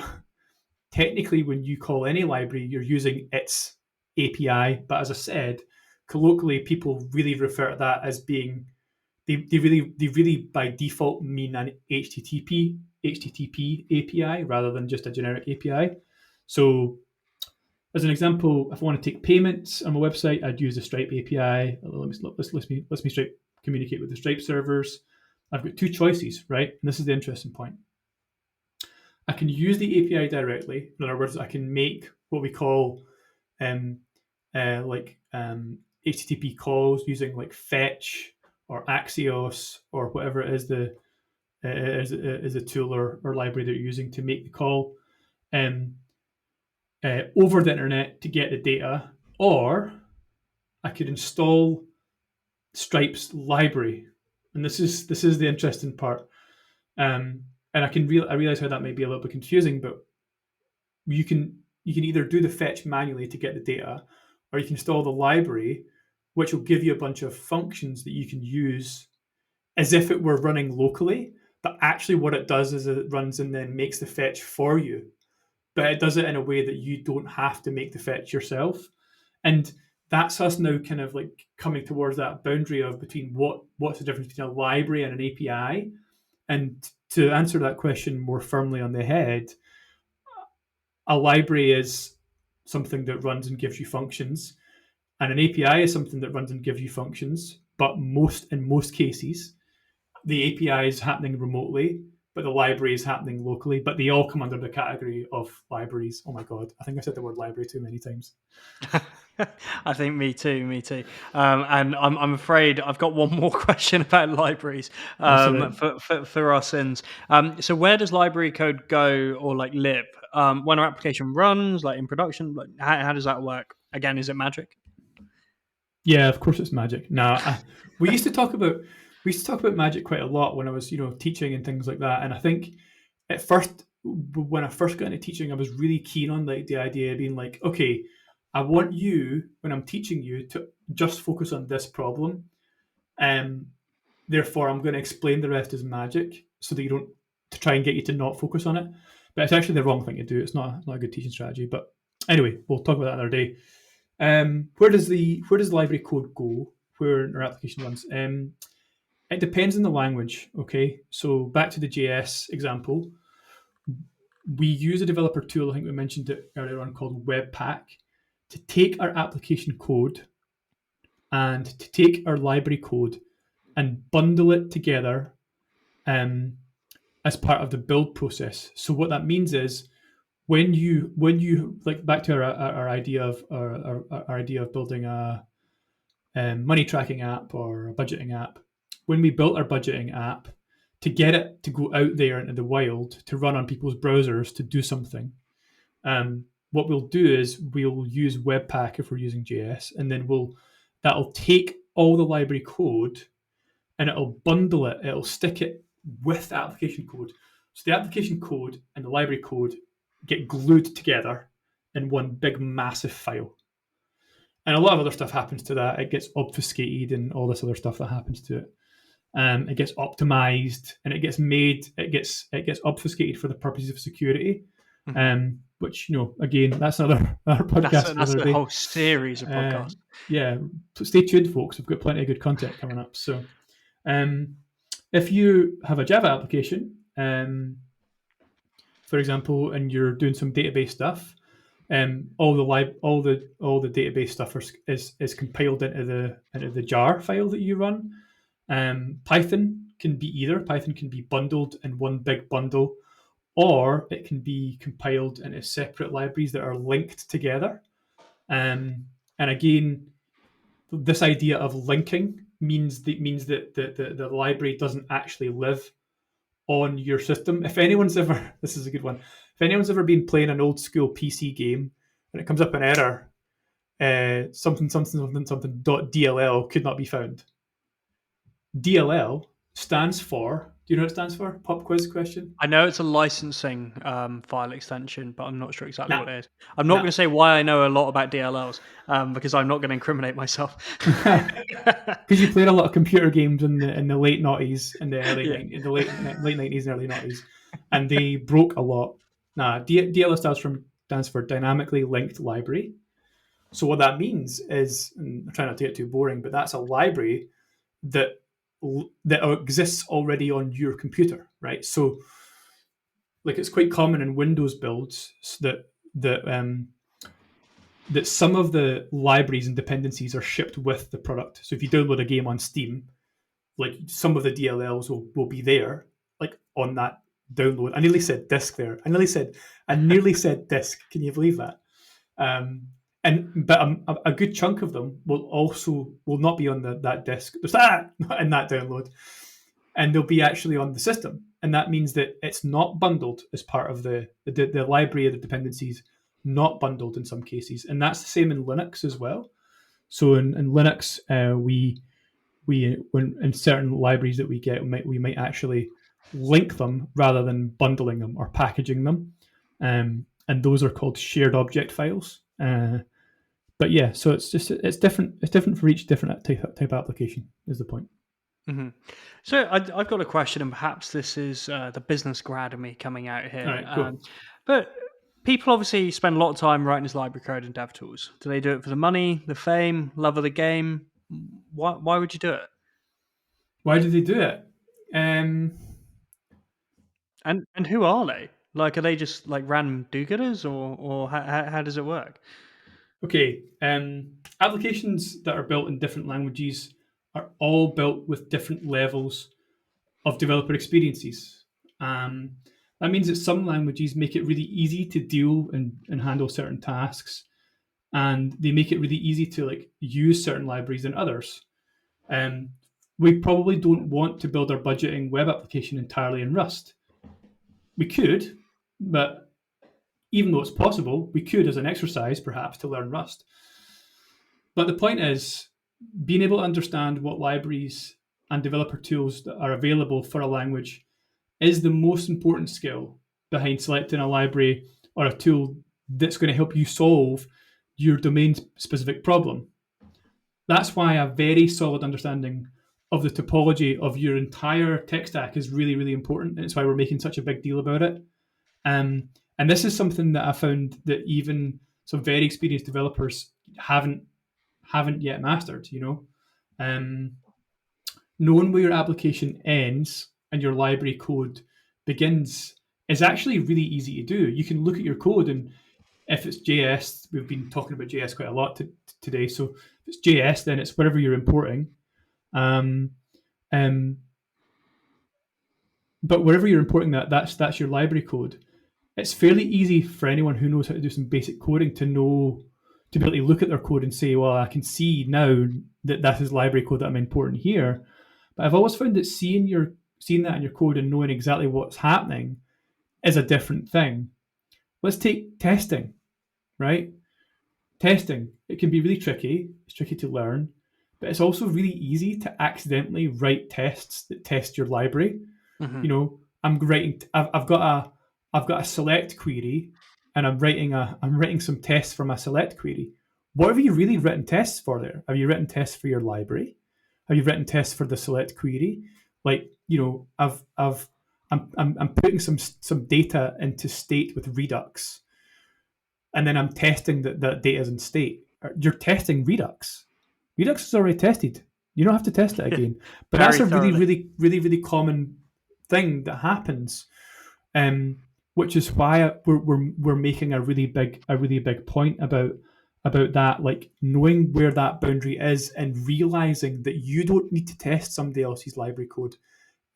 call any library, you're using its API. But as I said, colloquially, people really refer to that as being they really by default mean an HTTP API rather than just a generic API. So as an example, if I want to take payments on my website, I'd use the Stripe API. Let me Stripe communicate with the Stripe servers. I've got two choices, right? And this is the interesting point. I can use the API directly. In other words, I can make what we call HTTP calls using like fetch or Axios or whatever it is the tool or library that you're using to make the call over the internet to get the data, or I could install Stripe's library, and this is the interesting part. And I realize how that may be a little bit confusing, but you can either do the fetch manually to get the data, or you can install the library, which will give you a bunch of functions that you can use as if it were running locally. But actually, what it does is it runs and then makes the fetch for you. But it does it in a way that you don't have to make the fetch yourself. And that's us now kind of like coming towards that boundary of between what's the difference between a library and an API. And to answer that question more firmly on the head, a library is something that runs and gives you functions, and an API is something that runs and gives you functions. But in most cases, the API is happening remotely, but the library is happening locally. But they all come under the category of libraries. Oh my god, I think I said the word library too many times. I think me too. And I'm afraid I've got one more question about libraries for our sins. So where does library code go or like live when our application runs, like in production? Like, how does that work? Again, is it magic? Yeah, of course it's magic. We used to talk about magic quite a lot when I was teaching and things like that. And I think at first, when I first got into teaching, I was really keen on like the idea of being like, okay, I want you, when I'm teaching you, to just focus on this problem. Therefore, I'm going to explain the rest as magic so that you don't, to try and get you to not focus on it. But it's actually the wrong thing to do. It's not a good teaching strategy. But anyway, we'll talk about that another day. Where does library code go? Where our application runs? It depends on the language. Okay, so back to the JS example, we use a developer tool. I think we mentioned it earlier on, called Webpack, to take our application code and to take our library code and bundle it together as part of the build process. So what that means is when you like back to our idea of our idea of building a money tracking app or a budgeting app. When we built our budgeting app, to get it to go out there into the wild to run on people's browsers to do something, what we'll do is we'll use Webpack if we're using JS, and then that'll take all the library code and it'll bundle it. It'll stick it with the application code. So the application code and the library code get glued together in one big massive file. And a lot of other stuff happens to that. It gets obfuscated and all this other stuff that happens to it. It gets optimized and it gets made. It gets obfuscated for the purposes of security. Which again, that's another podcast. That's a whole series of podcasts. Yeah, stay tuned, folks. We've got plenty of good content coming up. So, if you have a Java application, for example, and you're doing some database stuff, all the database stuff is compiled into the jar file that you run. Python can be either. Python can be bundled in one big bundle, or it can be compiled into separate libraries that are linked together. And again, this idea of linking means that the library doesn't actually live on your system. If anyone's ever, this is a good one. If anyone's ever been playing an old school PC game and it comes up an error, something .dll could not be found. DLL stands for, do you know what it stands for? Pop quiz question. I know it's a licensing file extension, but I'm not sure exactly what it is. I'm not going to say why I know a lot about DLLs because I'm not going to incriminate myself. Because you played a lot of computer games in the late noughties and the late 90s and early noughties, and they broke a lot. DLL stands for Dynamically Linked Library. So what that means is, and I'm trying not to get too boring, but that's a library that exists already on your computer, right? So, like, it's quite common in Windows builds that some of the libraries and dependencies are shipped with the product. So if you download a game on Steam, like, some of the DLLs will be there, like, on that download. I nearly said disk there. I nearly said disk. Can you believe that? But a good chunk of them will not be on that disk. There's that in that download, and they'll be actually on the system. And that means that it's not bundled as part of the library of the dependencies, not bundled in some cases. And that's the same in Linux as well. So in Linux, when in certain libraries that we get, we might actually link them rather than bundling them or packaging them, and those are called shared object files. But yeah, so it's different. It's different for each different type of application. Is the point? Mm-hmm. So I've got a question, and perhaps this is the business grad of me coming out here. All right, cool. But people obviously spend a lot of time writing this library code and dev tools. Do they do it for the money, the fame, love of the game? Why would you do it? Why do they do it? And who are they? Like, are they just like random do-gooders, or how does it work? Okay, applications that are built in different languages are all built with different levels of developer experiences. That means that some languages make it really easy to deal and handle certain tasks, and they make it really easy to, like, use certain libraries than others. We probably don't want to build our budgeting web application entirely in Rust. We could, but even though it's possible, we could, as an exercise, perhaps, to learn Rust. But the point is, being able to understand what libraries and developer tools that are available for a language is the most important skill behind selecting a library or a tool that's going to help you solve your domain-specific problem. That's why a very solid understanding of the topology of your entire tech stack is really, really important. And it's why we're making such a big deal about it. And this is something that I found that even some very experienced developers haven't yet mastered. Um, Knowing where your application ends and your library code begins is actually really easy to do. You can look at your code, and if it's JS, we've been talking about JS quite a lot today. So if it's JS, then it's wherever you're importing. Um, um, but wherever you're importing that's your library code. It's fairly easy for anyone who knows how to do some basic coding to be able to look at their code and say, well, I can see now that that is library code that I'm importing here. But I've always found that seeing that in your code and knowing exactly what's happening is a different thing. Let's take testing, right? Testing, it can be really tricky. It's tricky to learn, but it's also really easy to accidentally write tests that test your library. Mm-hmm. I've got a select query, and I'm writing some tests for my select query. What have you really written tests for there? Have you written tests for your library? Have you written tests for the select query? Like, I'm putting some data into state with Redux, and then I'm testing that data is in state. You're testing Redux. Redux is already tested. You don't have to test it again. But that's Very a really, thoroughly. really, really, really common thing that happens, which is why we're making a really big point about that, like knowing where that boundary is and realizing that you don't need to test somebody else's library code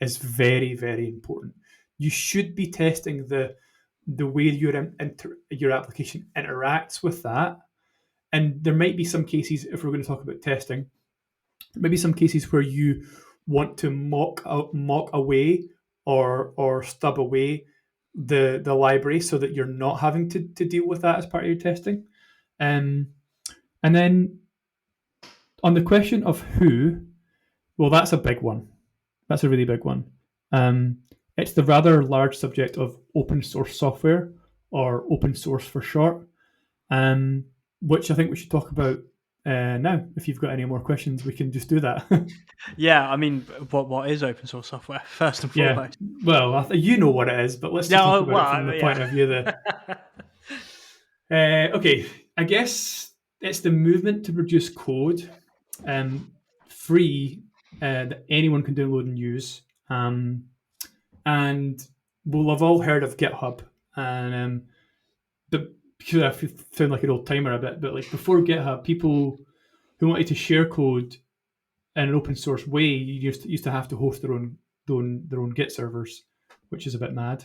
is very, very important. You should be testing the way your application interacts with that. And there might be some cases, if we're going to talk about testing, maybe some cases where you want to mock away or stub away the library so that you're not having to deal with that as part of your testing. And then on the question of who, well, that's a big one. That's a really big one. It's the rather large subject of open source software, or open source for short, which I think we should talk about now. If you've got any more questions, we can just do that. Yeah, I mean, what is open source software first and Yeah, foremost? well, you know what it is, but let's just Yeah, talk about it from well, the point of view okay, I guess it's the movement to produce code free that anyone can download and use. And we'll have all heard of GitHub. And but because I sound like an old timer a bit, but like before GitHub, people who wanted to share code in an open source way used to have to host their own Git servers, which is a bit mad.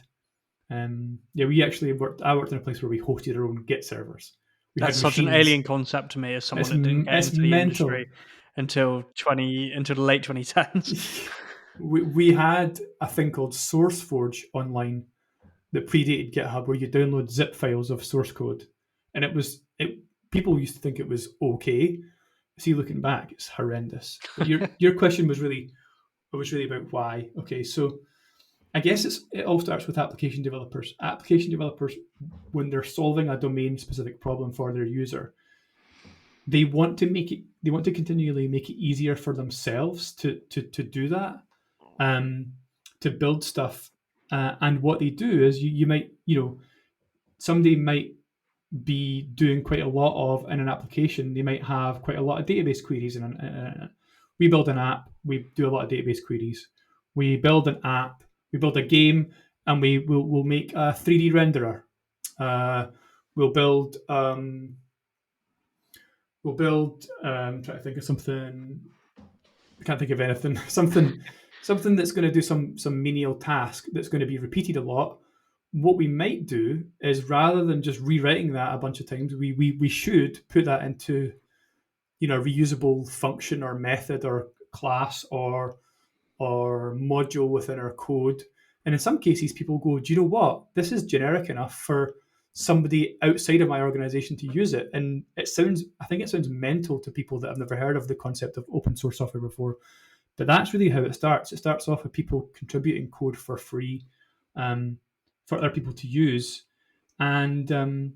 Yeah, we actually worked. I worked in a place where we hosted our own Git servers. We that's had such an machines. alien concept to me as someone It's that didn't get it's into the mental. industry until the late 2010s. We had a thing called SourceForge online that predated GitHub, where you download zip files of source code, and it. People used to think it was okay. See, looking back, it's horrendous. But your question was really about why. Okay, so I guess it all starts with application developers. Application developers, when they're solving a domain specific problem for their user, they want to continually make it easier for themselves to do that, to build stuff. And what they do is you might, somebody might be doing quite a lot of in an application. They might have quite a lot of database queries. We build an app, we do a lot of database queries. We build an app, we build a game, and we'll make a 3D renderer. We'll build. Try to think of something. I can't think of anything. Something that's going to do some menial task that's going to be repeated a lot. What we might do is, rather than just rewriting that a bunch of times, we should put that into a reusable function or method or class or module within our code. And in some cases, people go, do you know what? This is generic enough for somebody outside of my organization to use it. And I think it sounds mental to people that have never heard of the concept of open source software before. But that's really how it starts. It starts off with people contributing code for free, for other people to use. And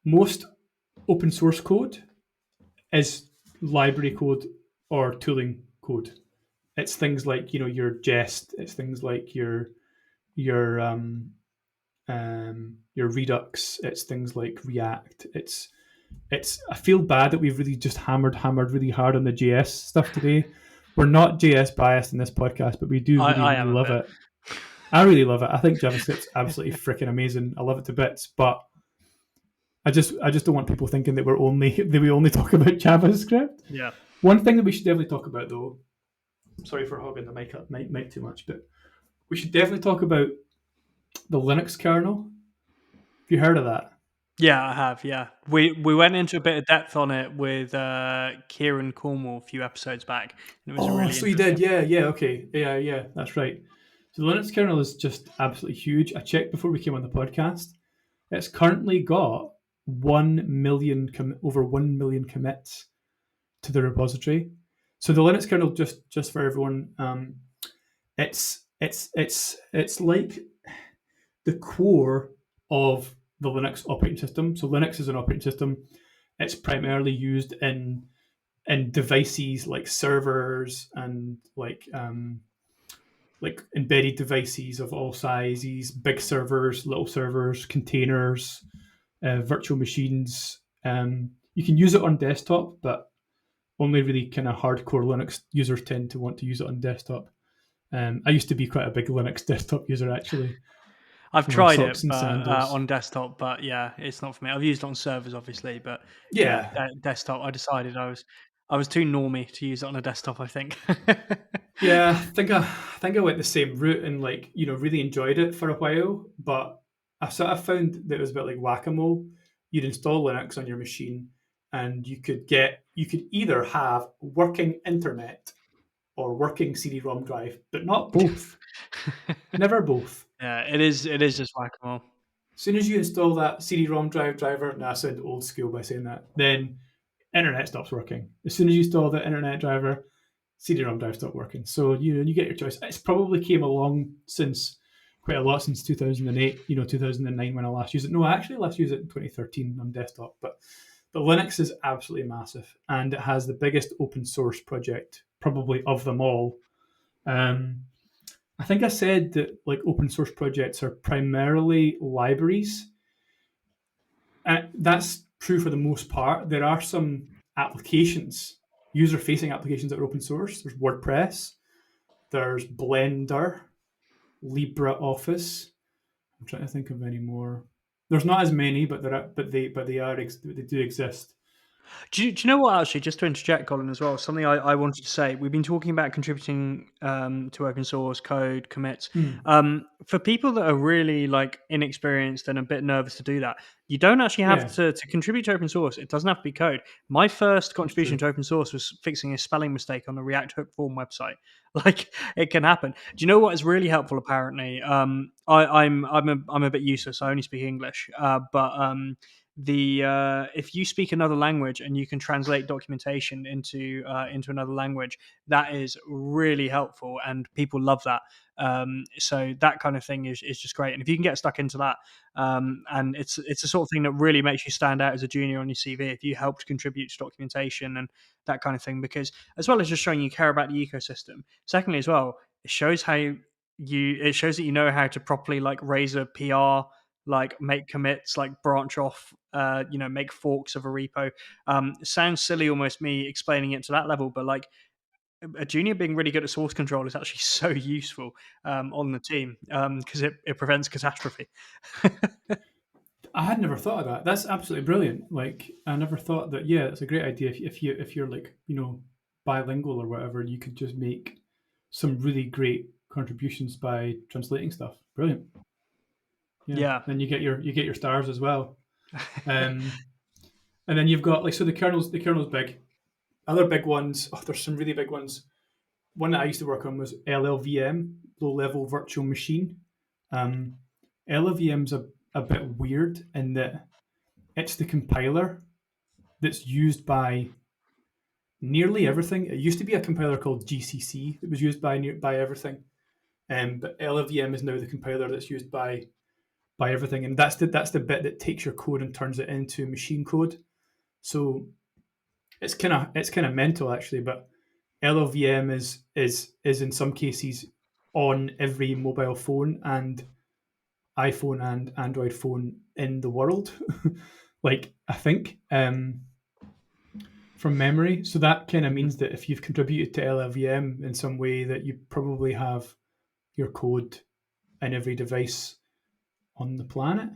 most open source code is library code or tooling code. It's things like your Jest. It's things like your Redux. It's things like React. I feel bad that we've really just hammered really hard on the JS stuff today. We're not JS biased in this podcast, but we do really, I really am a love bit. it. I really love it. I think JavaScript's absolutely freaking amazing. I love it to bits, but I just don't want people thinking that we only talk about JavaScript. Yeah. One thing that we should definitely talk about, though, sorry for hogging the mic too much, but we should definitely talk about the Linux kernel. Have you heard of that? Yeah, I have. Yeah, we went into a bit of depth on it with Kieran Cornwall a few episodes back, and it was Oh, really so you did? interesting. Yeah, okay. Yeah, that's right. So the Linux kernel is just absolutely huge. I checked before we came on the podcast. It's currently got 1 million, over 1 million commits to the repository. So the Linux kernel, just for everyone, it's like the core of the Linux operating system. So Linux is an operating system. It's primarily used in devices like servers and like embedded devices of all sizes, big servers, little servers, containers, virtual machines. You can use it on desktop, but only really kind of hardcore Linux users tend to want to use it on desktop. I used to be quite a big Linux desktop user actually I've for my tried socks it, and but sandals. on desktop. But yeah, it's not for me. I've used it on servers, obviously, but yeah, Yeah, desktop. I decided I was too normie to use it on a desktop. I think. yeah. I think I went the same route and really enjoyed it for a while, but I sort of found that it was a bit like whack a mole. You'd install Linux on your machine, and you could either have working internet or working CD-ROM drive, but not both. Never both. Yeah, it is. It is just whack a mole. As soon as you install that CD-ROM driver, now I sound old school by saying that, then internet stops working. As soon as you install the internet driver, CD-ROM drive stopped working. So you get your choice. It's probably came along since quite a lot since 2008, 2009 when I last used it. No, I actually last used it in 2013 on desktop. But Linux is absolutely massive, and it has the biggest open source project probably of them all. Um, I think I said that like open source projects are primarily libraries. That's true for the most part. There are some applications, user facing applications that are open source. There's WordPress, there's Blender, LibreOffice. I'm trying to think of any more. There's not as many, but they do exist. Do you know what, actually, just to interject, Colin, as well, something I wanted to say. We've been talking about contributing to open source code, commits. Hmm. For people that are really like inexperienced and a bit nervous to do that, you don't actually have Yeah, to contribute to open source. It doesn't have to be code. My first that's contribution true. to open source was fixing a spelling mistake on the React Hook form website. Like, it can happen. Do you know what is really helpful? Apparently, I'm a bit useless. I only speak English, but the if you speak another language and you can translate documentation into another language, that is really helpful, and people love that. So that kind of thing is just great, and if you can get stuck into that, and it's the sort of thing that really makes you stand out as a junior on your CV if you helped contribute to documentation and that kind of thing, because as well as just showing you care about the ecosystem, secondly as well, it shows that you know how to properly like raise a PR, like make commits, like branch off, make forks of a repo. It sounds silly almost me explaining it to that level, but like a junior being really good at source control is actually so useful on the team because it prevents catastrophe. I had never thought of that. That's absolutely brilliant. Like I never thought that. Yeah, it's a great idea. If you're like bilingual or whatever, you could just make some really great contributions by translating stuff. Brilliant. Yeah. Yeah. Then you get your stars as well. Um, and then you've got like, so the kernel's big. Other big ones. Oh, there's some really big ones. One that I used to work on was LLVM, low level virtual machine. Um, LLVM's a bit weird in that it's the compiler that's used by nearly everything. It used to be a compiler called GCC that was used by everything, but LLVM is now the compiler that's used by everything, and that's the bit that takes your code and turns it into machine code. So it's kind of mental actually, but LLVM is in some cases on every mobile phone and iPhone and Android phone in the world. like I think from memory. So that kind of means that if you've contributed to LLVM in some way, that you probably have your code in every device on the planet. It's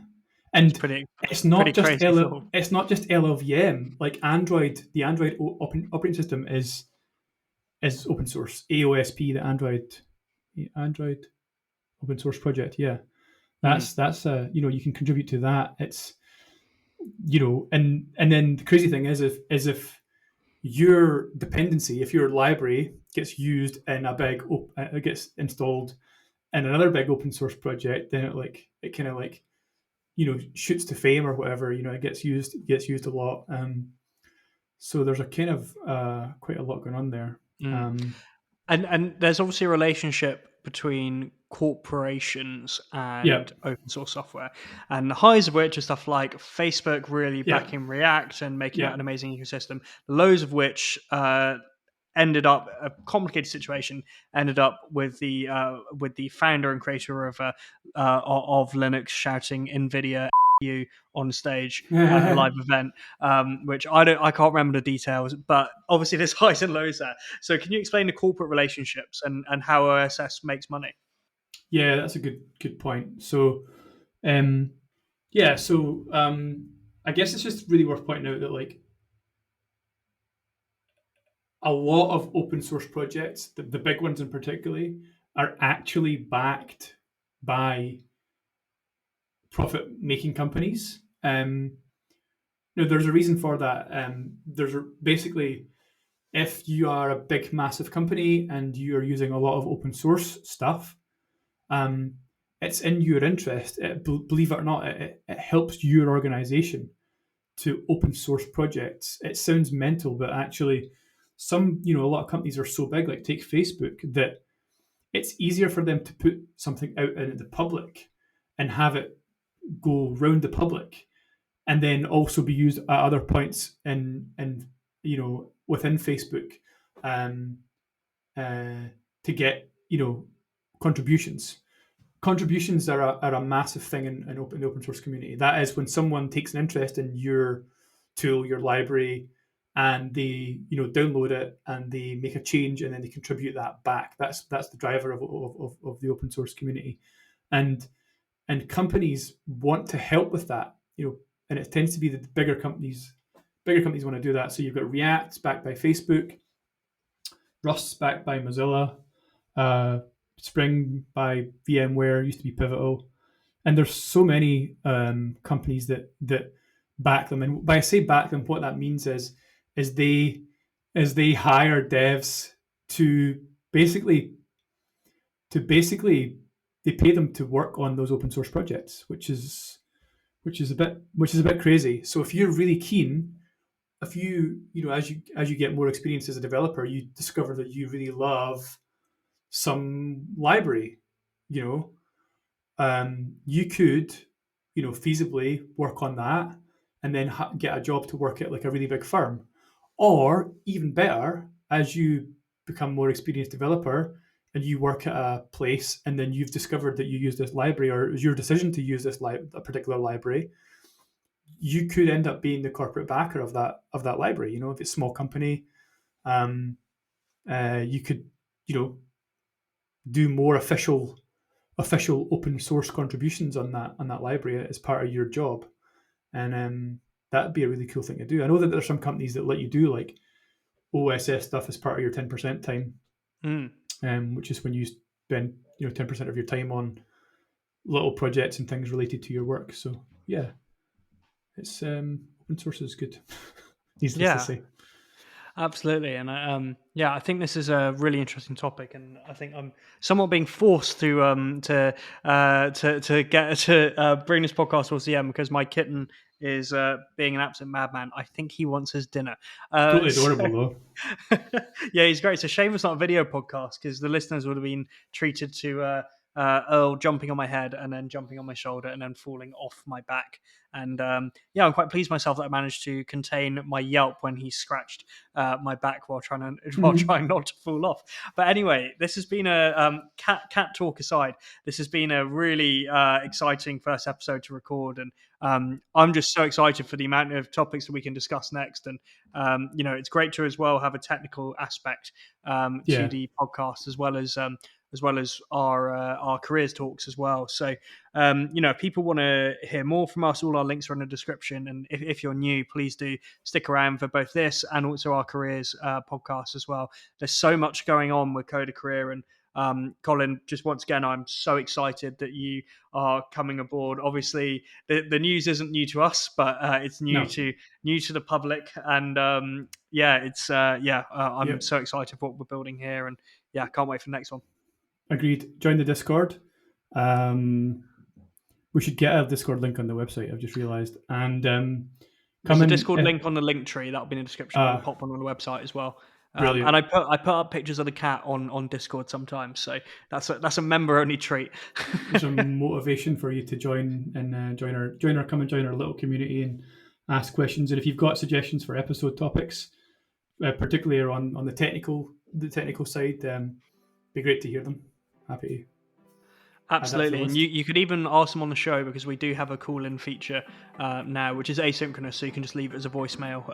And pretty it's not pretty just crazy thought. it's not just LLVM. Like Android, the Android operating system is open source. AOSP, the Android open source project. Yeah, Mm, that's you can contribute to that. It's and then the crazy thing is if your dependency, if your library gets used in a big it gets installed in another big open source project, then it kind of like shoots to fame or whatever. It gets used a lot. So there's a kind of quite a lot going on there. mm. um And there's obviously a relationship between corporations yeah, and open source software, and the highs of which are stuff like Facebook really yeah, backing React and making that yeah. an amazing ecosystem. The lows of which ended up a complicated situation. Ended up with the founder and creator of Linux shouting "NVIDIA you" on stage at a live event, which I can't remember the details, but obviously there's highs and lows there. So can you explain the corporate relationships and how OSS makes money? Yeah, that's a good point. So, um, yeah, so I guess it's just really worth pointing out that like a lot of open source projects, the big ones in particularly, are actually backed by profit making companies. There's a reason for that. Basically, if you are a big massive company and you are using a lot of open source stuff, um, it's in your interest. Believe it or not, it helps your organization to open source projects. It sounds mental, but actually, a lot of companies are so big, like take Facebook, that it's easier for them to put something out in the public and have it go round the public, and then also be used at other points in within Facebook, um, to get contributions. Contributions are a massive thing in the open source community. That is when someone takes an interest in your tool, your library, and they download it and they make a change and then they contribute that back. That's the driver of the open source community, and companies want to help with that. And it tends to be the bigger companies. Bigger companies want to do that. So you've got React backed by Facebook, Rust's backed by Mozilla, uh, Spring by VMware, used to be Pivotal, and there's so many companies that back them. And by I say back them, what that means is they hire devs to basically they pay them to work on those open source projects, which is a bit crazy. So if you're really keen, if as you get more experience as a developer, you discover that you really love some library, you know, you could, feasibly work on that and then get a job to work at like a really big firm. Or even better, as you become more experienced developer and you work at a place and then you've discovered that you use this library, or it was your decision to use a particular library, you could end up being the corporate backer of that library. If it's a small company, um, you could, do more official open source contributions on that library as part of your job, and that'd be a really cool thing to do. I know that there's some companies that let you do like OSS stuff as part of your 10% time, Mm. which is when you spend 10% of your time on little projects and things related to your work. So yeah, it's open source is good. Needless to Yeah, say. absolutely. And yeah, I think this is a really interesting topic, and I think I'm somewhat being forced to get to bring this podcast towards the end because my kitten is being an absolute madman. I think he wants his dinner. Totally So adorable though. yeah, he's great. It's a shame it's not a video podcast because the listeners would have been treated to Earl jumping on my head and then jumping on my shoulder and then falling off my back. And yeah, I'm quite pleased myself that I managed to contain my yelp when he scratched my back while trying not to fall off. But anyway, this has been a cat talk aside. This has been a really exciting first episode to record, and I'm just so excited for the amount of topics that we can discuss next. And it's great to as well have a technical aspect to Yeah. the podcast as well as our careers talks as well. So, if people want to hear more from us, all our links are in the description. And if you're new, please do stick around for both this and also our careers podcast as well. There's so much going on with Coder Career. And Colin, just once again, I'm so excited that you are coming aboard. Obviously, the news isn't new to us, but it's new No. to the public. And I'm Yep. so excited for what we're building here. And yeah, can't wait for the next one. Agreed. Join the Discord. We should get a Discord link on the website. I've just realised. And there's a Discord link on the link tree that'll be in the description. We'll pop one on the website as well. Brilliant. And I put up pictures of the cat on Discord sometimes, so that's a member only treat. There's a motivation for you to join and join our little community and ask questions. And if you've got suggestions for episode topics, particularly on the technical side, be great to hear them. Happy to. Absolutely, and you could even ask them on the show, because we do have a call-in feature now, which is asynchronous, so you can just leave it as a voicemail.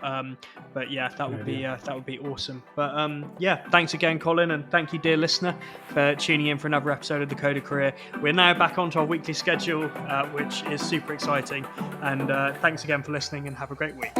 But yeah, that would be awesome. But yeah, thanks again, Colin, and thank you, dear listener, for tuning in for another episode of the Coder Career. We're now back onto our weekly schedule, which is super exciting. And thanks again for listening, and have a great week.